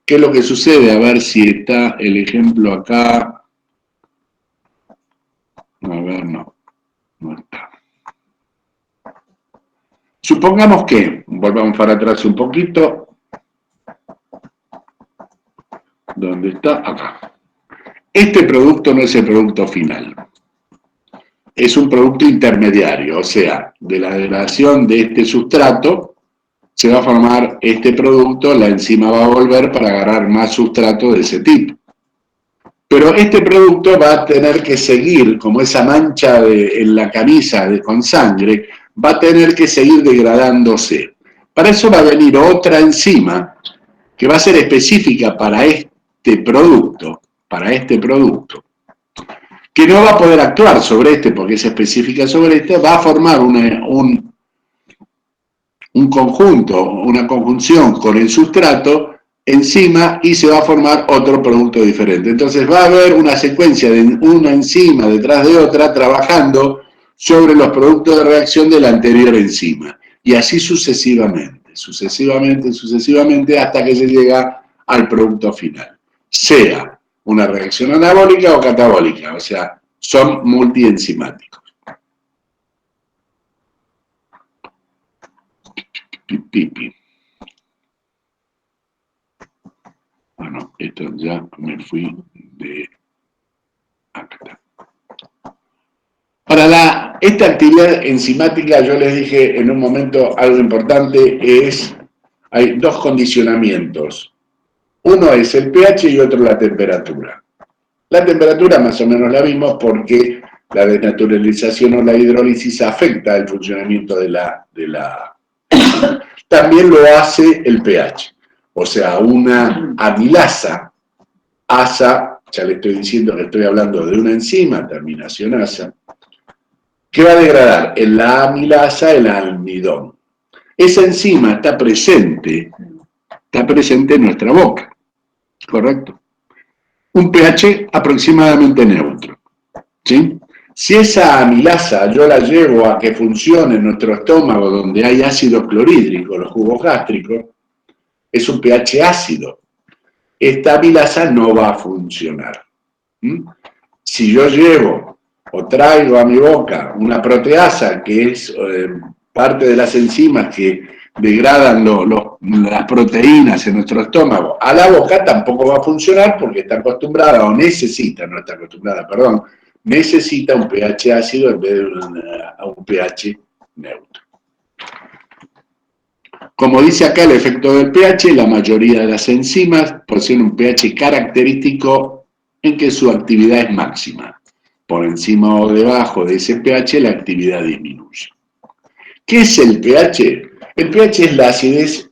¿qué es lo que sucede? A ver si está el ejemplo acá. A ver, no está. Supongamos que, volvamos para atrás un poquito, ¿dónde está? Acá. Este producto no es el producto final, es un producto intermediario, o sea, de la degradación de este sustrato se va a formar este producto, la enzima va a volver para agarrar más sustrato de ese tipo. Pero este producto va a tener que seguir, como esa mancha en la camisa con sangre, va a tener que seguir degradándose. Para eso va a venir otra enzima que va a ser específica para este producto, que no va a poder actuar sobre este porque es específica sobre este, va a formar un conjunto, una conjunción con el sustrato enzima y se va a formar otro producto diferente. Entonces va a haber una secuencia de una enzima detrás de otra trabajando sobre los productos de reacción de la anterior enzima. Y así sucesivamente, hasta que se llega al producto final. Sea una reacción anabólica o catabólica, o sea, son multienzimáticos. Pipi. Bueno, esto ya me fui de acá. Para esta actividad enzimática, yo les dije en un momento algo importante, hay dos condicionamientos. Uno es el pH y otro la temperatura. La temperatura más o menos la vimos porque la desnaturalización o la hidrólisis afecta el funcionamiento de la también lo hace el pH. O sea, una amilasa, asa, ya le estoy diciendo que estoy hablando de una enzima, terminación asa, que va a degradar en la amilasa el almidón. Esa enzima está presente en nuestra boca, ¿correcto? Un pH aproximadamente neutro, ¿sí? Si esa amilasa yo la llevo a que funcione en nuestro estómago donde hay ácido clorhídrico, los jugos gástricos, es un pH ácido. Esta amilasa no va a funcionar. Si yo llevo o traigo a mi boca una proteasa, que es parte de las enzimas que degradan las proteínas en nuestro estómago, a la boca tampoco va a funcionar porque está acostumbrada o necesita, no está acostumbrada, perdón, necesita un pH ácido en vez de un pH neutro. Como dice acá el efecto del pH, la mayoría de las enzimas poseen un pH característico en que su actividad es máxima. Por encima o debajo de ese pH la actividad disminuye. ¿Qué es el pH? El pH es la acidez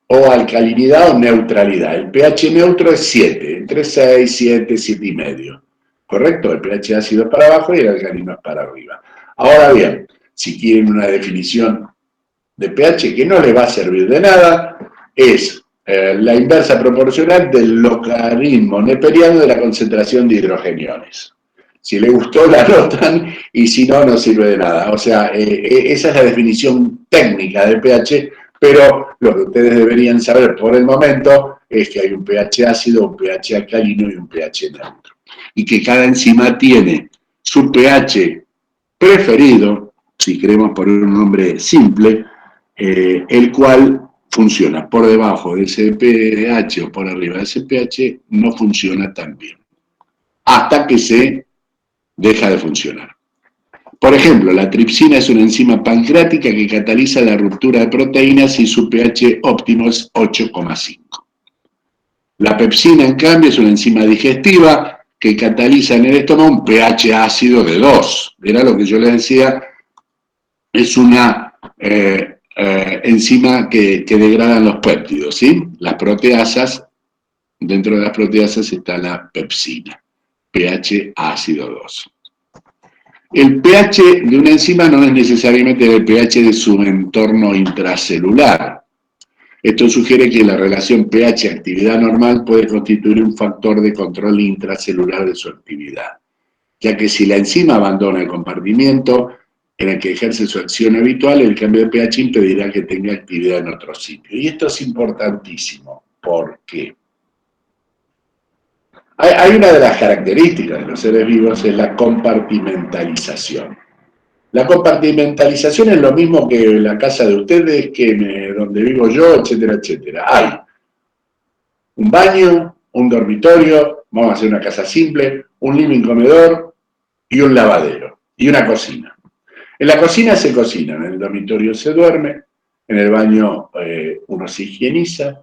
o alcalinidad o neutralidad. El pH neutro es 7, entre 6, 7, 7,5. ¿Correcto? El pH ácido es para abajo y el alcalino es para arriba. Ahora bien, si quieren una definición de pH que no les va a servir de nada, es la inversa proporcional del logaritmo neperiano de la concentración de hidrogeniones. Si les gustó la anotan y si no, no sirve de nada. O sea, esa es la definición técnica de pH, pero lo que ustedes deberían saber por el momento es que hay un pH ácido, un pH alcalino y un pH neutro. Y que cada enzima tiene su pH preferido, si queremos poner un nombre simple, el cual funciona por debajo de ese pH o por arriba de ese pH, no funciona tan bien. Hasta que se deja de funcionar. Por ejemplo, la tripsina es una enzima pancreática que cataliza la ruptura de proteínas y su pH óptimo es 8,5. La pepsina, en cambio, es una enzima digestiva que cataliza en el estómago un pH ácido de 2. Era lo que yo les decía, es una enzima que degradan los péptidos, ¿sí? Las proteasas, dentro de las proteasas está la pepsina, pH ácido 2. El pH de una enzima no es necesariamente el pH de su entorno intracelular. Esto sugiere que la relación pH-actividad normal puede constituir un factor de control intracelular de su actividad, ya que si la enzima abandona el compartimiento en el que ejerce su acción habitual, el cambio de pH impedirá que tenga actividad en otro sitio. Y esto es importantísimo. ¿Por qué? Hay una de las características de los seres vivos, es la compartimentalización. La compartimentalización es lo mismo que la casa de ustedes, que donde vivo yo, etcétera, etcétera. Hay un baño, un dormitorio, vamos a hacer una casa simple, un living comedor y un lavadero y una cocina. En la cocina se cocina, en el dormitorio se duerme, En el baño uno se higieniza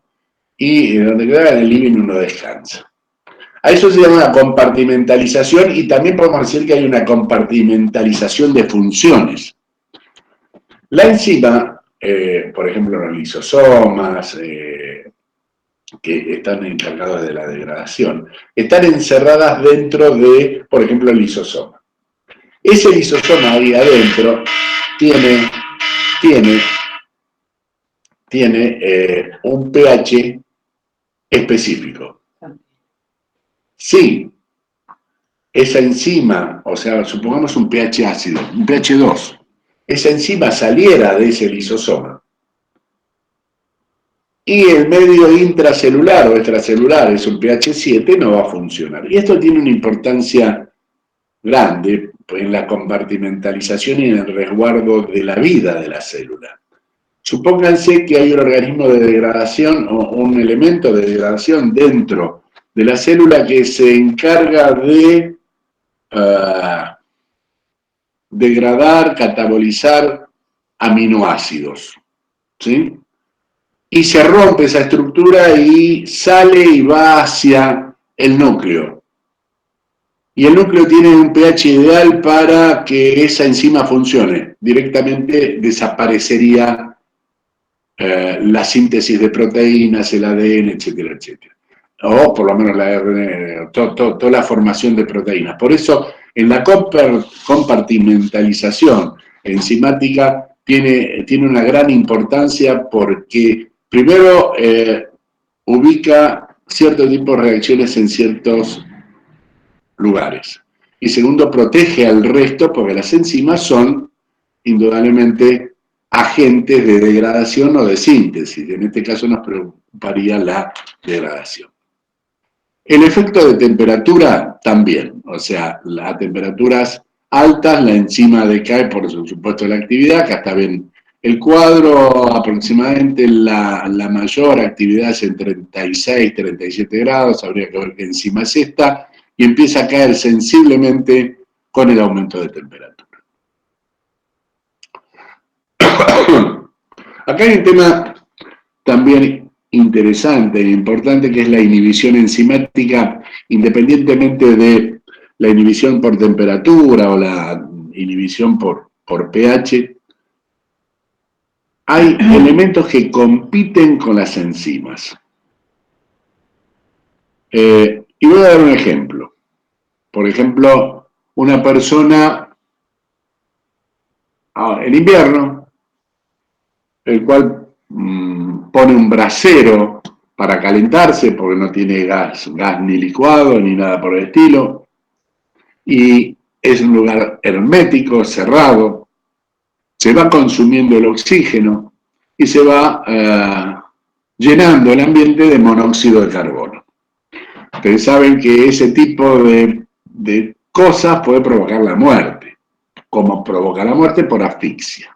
y donde queda en el living uno descansa. A eso se llama una compartimentalización y también podemos decir que hay una compartimentalización de funciones. La enzima, por ejemplo, los lisosomas, que están encargados de la degradación, están encerradas dentro de, por ejemplo, el lisosoma. Ese lisosoma ahí adentro tiene un pH específico. Si esa enzima, o sea, supongamos un pH ácido, un pH 2, esa enzima saliera de ese lisosoma y el medio intracelular o extracelular es un pH 7, no va a funcionar. Y esto tiene una importancia grande en la compartimentalización y en el resguardo de la vida de la célula. Supónganse que hay un organismo de degradación o un elemento de degradación dentro de la célula que se encarga de degradar, catabolizar aminoácidos, ¿sí? Y se rompe esa estructura y sale y va hacia el núcleo. Y el núcleo tiene un pH ideal para que esa enzima funcione. Directamente desaparecería la síntesis de proteínas, el ADN, etcétera, etcétera. O por lo menos la RNA, toda la formación de proteínas. Por eso, en la compartimentalización enzimática tiene una gran importancia porque, primero, ubica cierto tipo de reacciones en ciertos lugares. Y segundo, protege al resto porque las enzimas son, indudablemente, agentes de degradación o de síntesis. En este caso nos preocuparía la degradación. El efecto de temperatura también, o sea, a temperaturas altas la enzima decae por supuesto la actividad, acá está bien el cuadro, aproximadamente la mayor actividad es en 36, 37 grados, habría que ver qué enzima es esta, y empieza a caer sensiblemente con el aumento de temperatura. Acá hay un tema también interesante e importante que es la inhibición enzimática, independientemente de la inhibición por temperatura o la inhibición por pH. Hay elementos que compiten con las enzimas. Y voy a dar un ejemplo. Por ejemplo, una persona en invierno, el cual pone un brasero para calentarse porque no tiene gas ni licuado ni nada por el estilo, y es un lugar hermético, cerrado, se va consumiendo el oxígeno y se va llenando el ambiente de monóxido de carbono. Ustedes saben que ese tipo de cosas puede provocar la muerte. ¿Cómo provoca la muerte? Por asfixia.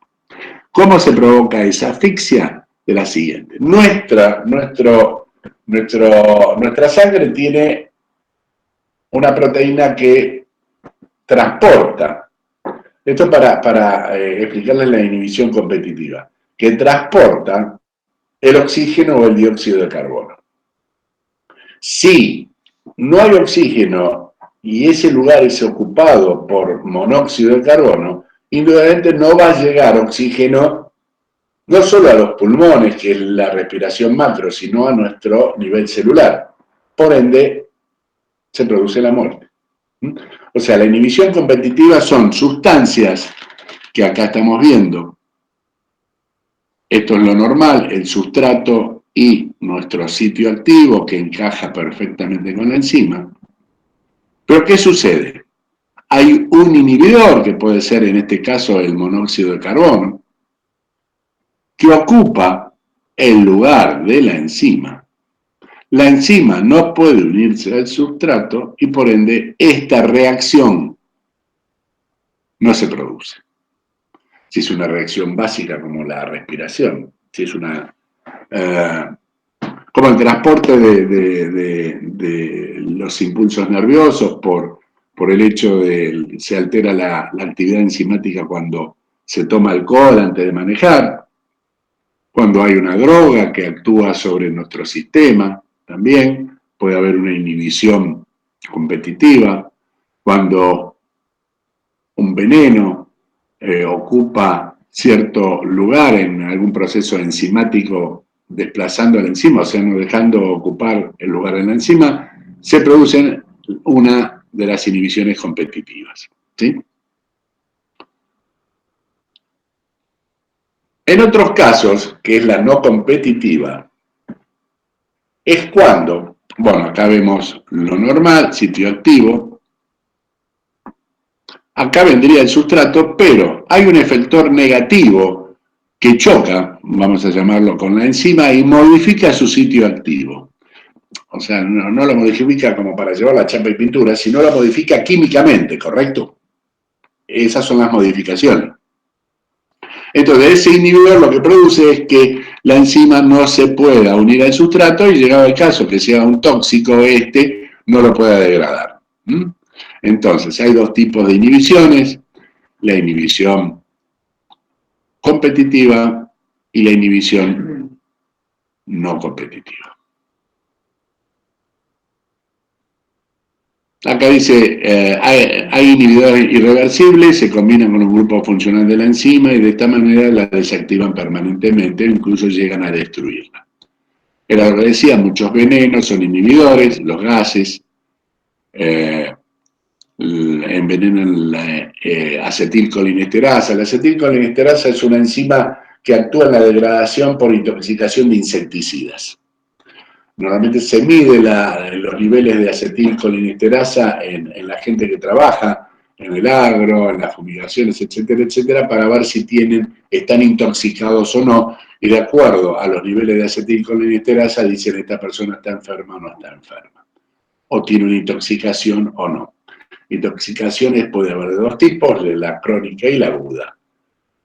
¿Cómo se provoca esa asfixia? De la siguiente. Nuestra sangre tiene una proteína que transporta, esto para explicarles la inhibición competitiva, que transporta el oxígeno o el dióxido de carbono. Si no hay oxígeno y ese lugar es ocupado por monóxido de carbono, indudablemente no va a llegar oxígeno no solo a los pulmones, que es la respiración macro, sino a nuestro nivel celular. Por ende, se produce la muerte. O sea, la inhibición competitiva son sustancias que acá estamos viendo. Esto es lo normal, el sustrato y nuestro sitio activo que encaja perfectamente con la enzima. Pero ¿qué sucede? Hay un inhibidor, que puede ser en este caso el monóxido de carbono, que ocupa el lugar de la enzima. La enzima no puede unirse al sustrato y por ende esta reacción no se produce. Si es una reacción básica como la respiración, si es una como el transporte de los impulsos nerviosos por el hecho de se altera la actividad enzimática cuando se toma alcohol antes de manejar. Cuando hay una droga que actúa sobre nuestro sistema, también puede haber una inhibición competitiva. Cuando un veneno ocupa cierto lugar en algún proceso enzimático, desplazando la enzima, o sea, no dejando ocupar el lugar de la enzima, se produce una de las inhibiciones competitivas, ¿sí? En otros casos, que es la no competitiva, es cuando, bueno, acá vemos lo normal, sitio activo, acá vendría el sustrato, pero hay un efector negativo que choca, vamos a llamarlo, con la enzima y modifica su sitio activo. O sea, no lo modifica como para llevar la chapa y pintura, sino lo modifica químicamente, ¿correcto? Esas son las modificaciones. Entonces, ese inhibidor lo que produce es que la enzima no se pueda unir al sustrato y llegado el caso que sea un tóxico no lo pueda degradar. Entonces, hay dos tipos de inhibiciones, la inhibición competitiva y la inhibición no competitiva. Acá dice, hay inhibidores irreversibles, se combinan con un grupo funcional de la enzima y de esta manera la desactivan permanentemente, incluso llegan a destruirla. Era lo que decía, muchos venenos son inhibidores, los gases envenenan la acetilcolinesterasa. La acetilcolinesterasa es una enzima que actúa en la degradación por intoxicación de insecticidas. Normalmente se mide los niveles de acetilcolinesterasa en la gente que trabaja en el agro, en las fumigaciones, etcétera, etcétera, para ver si están intoxicados o no, y de acuerdo a los niveles de acetilcolinesterasa dicen esta persona está enferma o no está enferma, o tiene una intoxicación o no. Intoxicaciones puede haber de dos tipos, la crónica y la aguda.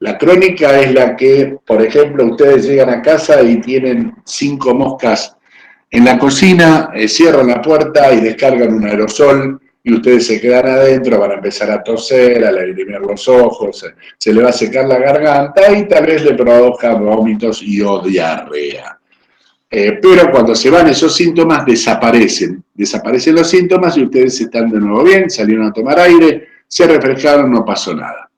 La crónica es la que, por ejemplo, ustedes llegan a casa y tienen 5 moscas en la cocina, cierran la puerta y descargan un aerosol y ustedes se quedan adentro, van a empezar a toser, a lagrimear los ojos, se le va a secar la garganta y tal vez le provoca vómitos y o diarrea. Pero cuando se van esos síntomas desaparecen los síntomas y ustedes están de nuevo bien, salieron a tomar aire, se refrescaron, no pasó nada.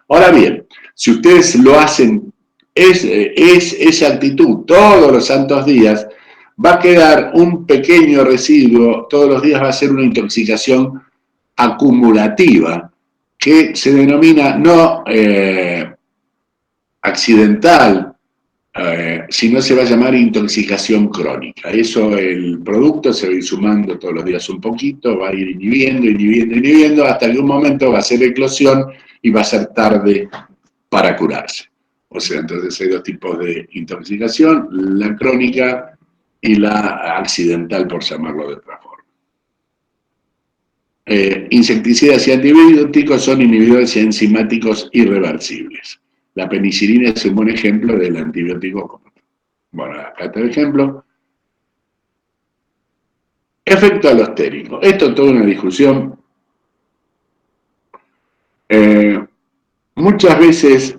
Ahora bien, si ustedes lo hacen, esa actitud todos los santos días, va a quedar un pequeño residuo, todos los días va a ser una intoxicación acumulativa, que se denomina no accidental, sino se va a llamar intoxicación crónica. Eso, el producto se va a ir sumando todos los días un poquito, va a ir inhibiendo, hasta que un momento va a ser eclosión y va a ser tarde para curarse. O sea, entonces hay dos tipos de intoxicación, la crónica y la accidental, por llamarlo de otra forma. Insecticidas y antibióticos son inhibidores enzimáticos irreversibles. La penicilina es un buen ejemplo del antibiótico. Bueno, acá está el ejemplo. Efecto alostérico. Esto es toda una discusión. Muchas veces,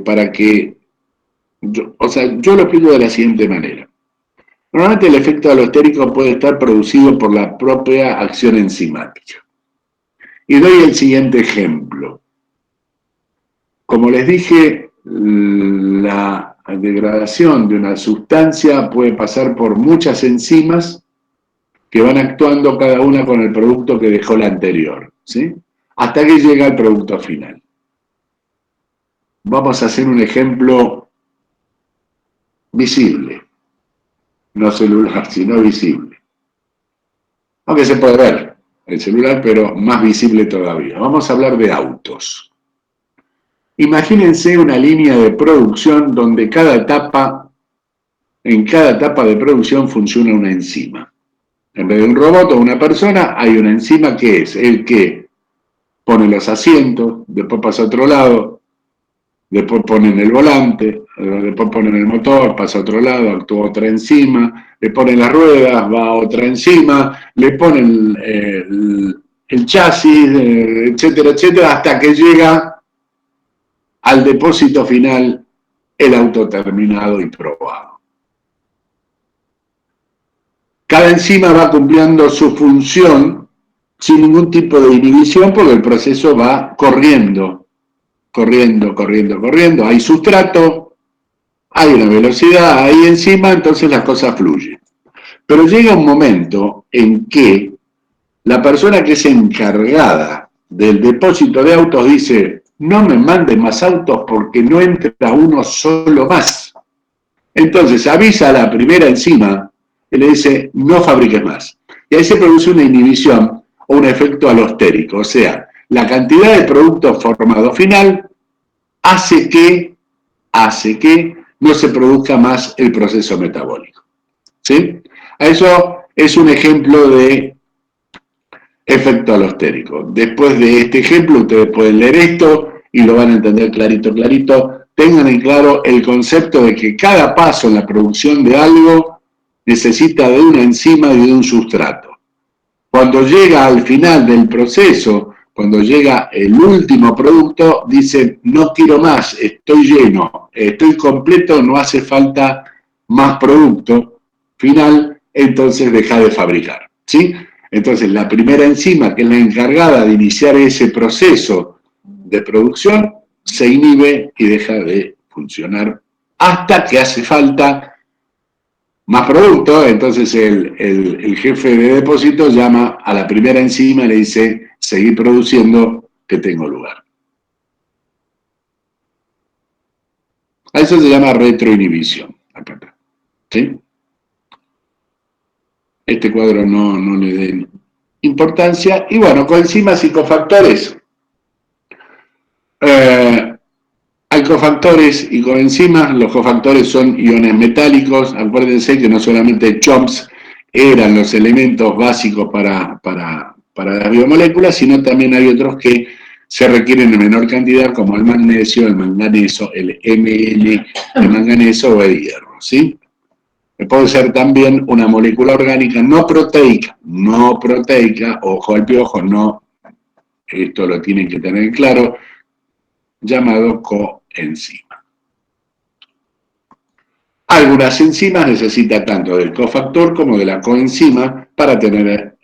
para que... yo lo explico de la siguiente manera. Normalmente el efecto alostérico puede estar producido por la propia acción enzimática. Y doy el siguiente ejemplo. Como les dije, la degradación de una sustancia puede pasar por muchas enzimas que van actuando cada una con el producto que dejó la anterior, ¿sí? Hasta que llega al producto final. Vamos a hacer un ejemplo visible. No celular, sino visible. Aunque se puede ver el celular, pero más visible todavía. Vamos a hablar de autos. Imagínense una línea de producción donde en cada etapa de producción funciona una enzima. En vez de un robot o una persona, hay una enzima que es el que pone los asientos, después pasa a otro lado, después ponen el volante, después ponen el motor, pasa a otro lado, actúa otra enzima, le ponen las ruedas, va a otra enzima, le ponen el chasis, etcétera, etcétera, hasta que llega al depósito final el autoterminado y probado. Cada enzima va cumpliendo su función sin ningún tipo de inhibición porque el proceso va corriendo. Hay sustrato, hay una velocidad, hay enzima, entonces las cosas fluyen. Pero llega un momento en que la persona que es encargada del depósito de autos dice, no me manden más autos porque no entra uno solo más. Entonces avisa a la primera enzima y le dice, no fabriques más. Y ahí se produce una inhibición o un efecto alostérico, o sea, la cantidad de producto formado final hace que no se produzca más el proceso metabólico. ¿Sí? Eso es un ejemplo de efecto alostérico. Después de este ejemplo, ustedes pueden leer esto y lo van a entender clarito. Tengan en claro el concepto de que cada paso en la producción de algo necesita de una enzima y de un sustrato. Cuando llega al final del proceso, cuando llega el último producto, dice, no quiero más, estoy lleno, estoy completo, no hace falta más producto final, entonces deja de fabricar, ¿sí? Entonces, la primera enzima, que es la encargada de iniciar ese proceso de producción, se inhibe y deja de funcionar hasta que hace falta más producto. Entonces el jefe de depósito llama a la primera enzima y le dice, seguí produciendo, que tengo lugar. A eso se llama retroinhibición. Acá está. ¿Sí? Este cuadro no le den importancia. Y bueno, coenzimas y cofactores. Hay cofactores y coenzimas. Los cofactores son iones metálicos. Acuérdense que no solamente CHOMPS eran los elementos básicos para las biomoléculas, sino también hay otros que se requieren en menor cantidad, como el magnesio, el manganeso, el Mn de manganeso o el hierro, ¿sí? Puede ser también una molécula orgánica no proteica, ojo al piojo, no, esto lo tienen que tener claro, llamado coenzima. Algunas enzimas necesitan tanto del cofactor como de la coenzima para tener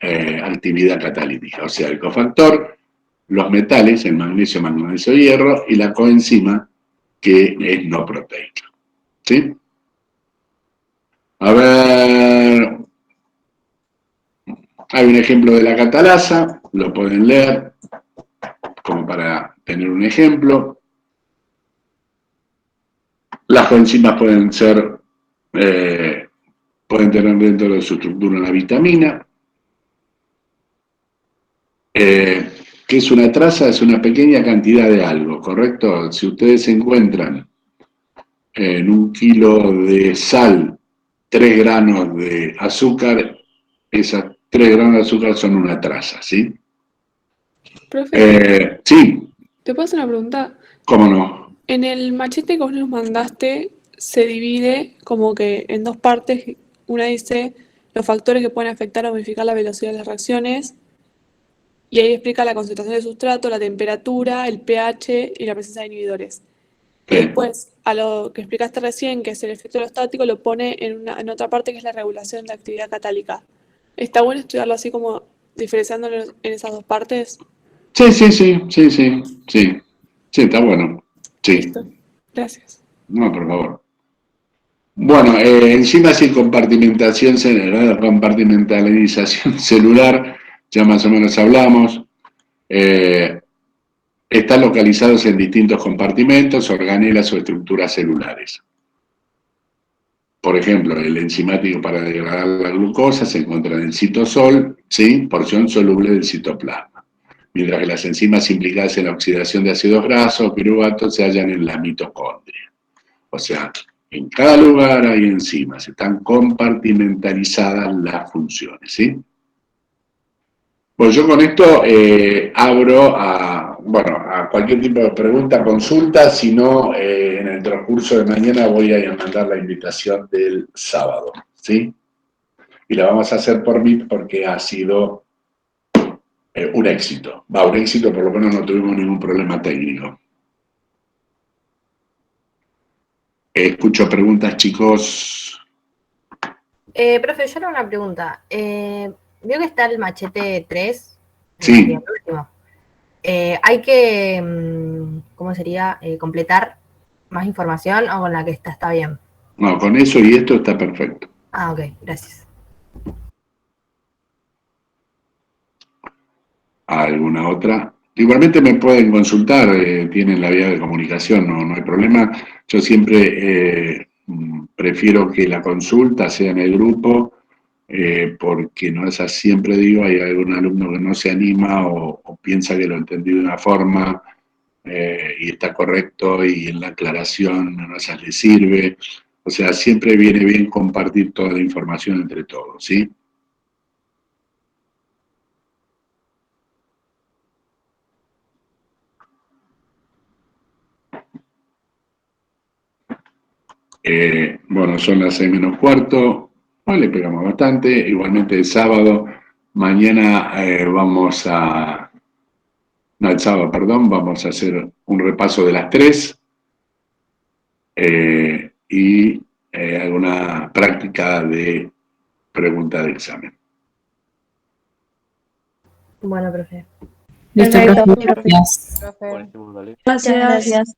actividad catalítica. O sea, el cofactor, los metales, el magnesio, manganeso, hierro, y la coenzima, que es no proteica. ¿Sí? A ver, hay un ejemplo de la catalasa, lo pueden leer, como para tener un ejemplo. Las coenzimas pueden tener dentro de su estructura una vitamina. ¿Qué es una traza? Es una pequeña cantidad de algo, ¿correcto? Si ustedes encuentran en 1 kilo de sal 3 granos de azúcar, esas 3 granos de azúcar son una traza, ¿sí? Profe, Sí, ¿te puedo hacer una pregunta? ¿cómo no? En el machete que vos nos mandaste se divide como que en dos partes. Una dice los factores que pueden afectar o modificar la velocidad de las reacciones y ahí explica la concentración del sustrato, la temperatura, el pH y la presencia de inhibidores. Y Sí. después, a lo que explicaste recién, que es el efecto alostático, lo pone en otra parte que es la regulación de actividad catálica. ¿Está bueno estudiarlo así como diferenciándolo en esas dos partes? Sí, está bueno. Sí, Listo. Gracias. no, por favor. Bueno, enzimas y compartimentalización celular, ya más o menos hablamos. Están localizados en distintos compartimentos, organelas o estructuras celulares. Por ejemplo, el enzimático para degradar la glucosa se encuentra en el citosol, ¿sí? Porción soluble del citoplasma. Mientras que las enzimas implicadas en la oxidación de ácidos grasos, piruvatos, se hallan en la mitocondria. O sea, en cada lugar hay enzimas, están compartimentalizadas las funciones, ¿sí? Pues yo con esto abro a cualquier tipo de pregunta, consulta, si no, en el transcurso de mañana voy a mandar la invitación del sábado, ¿sí? Y la vamos a hacer por Meet porque ha sido un éxito. Un éxito, por lo menos no tuvimos ningún problema técnico. Escucho preguntas, chicos. Profe, yo era una pregunta. Veo que está el machete 3, Sí. sería el último. ¿Hay que, cómo sería, completar más información o con la que está bien? No, con eso y esto está perfecto. Ah, ok, gracias. ¿Alguna otra? Igualmente me pueden consultar, tienen la vía de comunicación, no hay problema. Yo siempre prefiero que la consulta sea en el grupo, porque no es así, siempre digo, hay algún alumno que no se anima o piensa que lo entendí de una forma y está correcto y en la aclaración no esas le sirve. O sea, siempre viene bien compartir toda la información entre todos, ¿sí? Bueno, son las 6:45, hoy le pegamos bastante, igualmente el sábado, mañana no, el sábado, perdón, vamos a hacer un repaso de las 3 y alguna práctica de pregunta de examen. Bueno, profe. Listo, Perfecto, profe. profe. Gracias. Profe. Muchas gracias.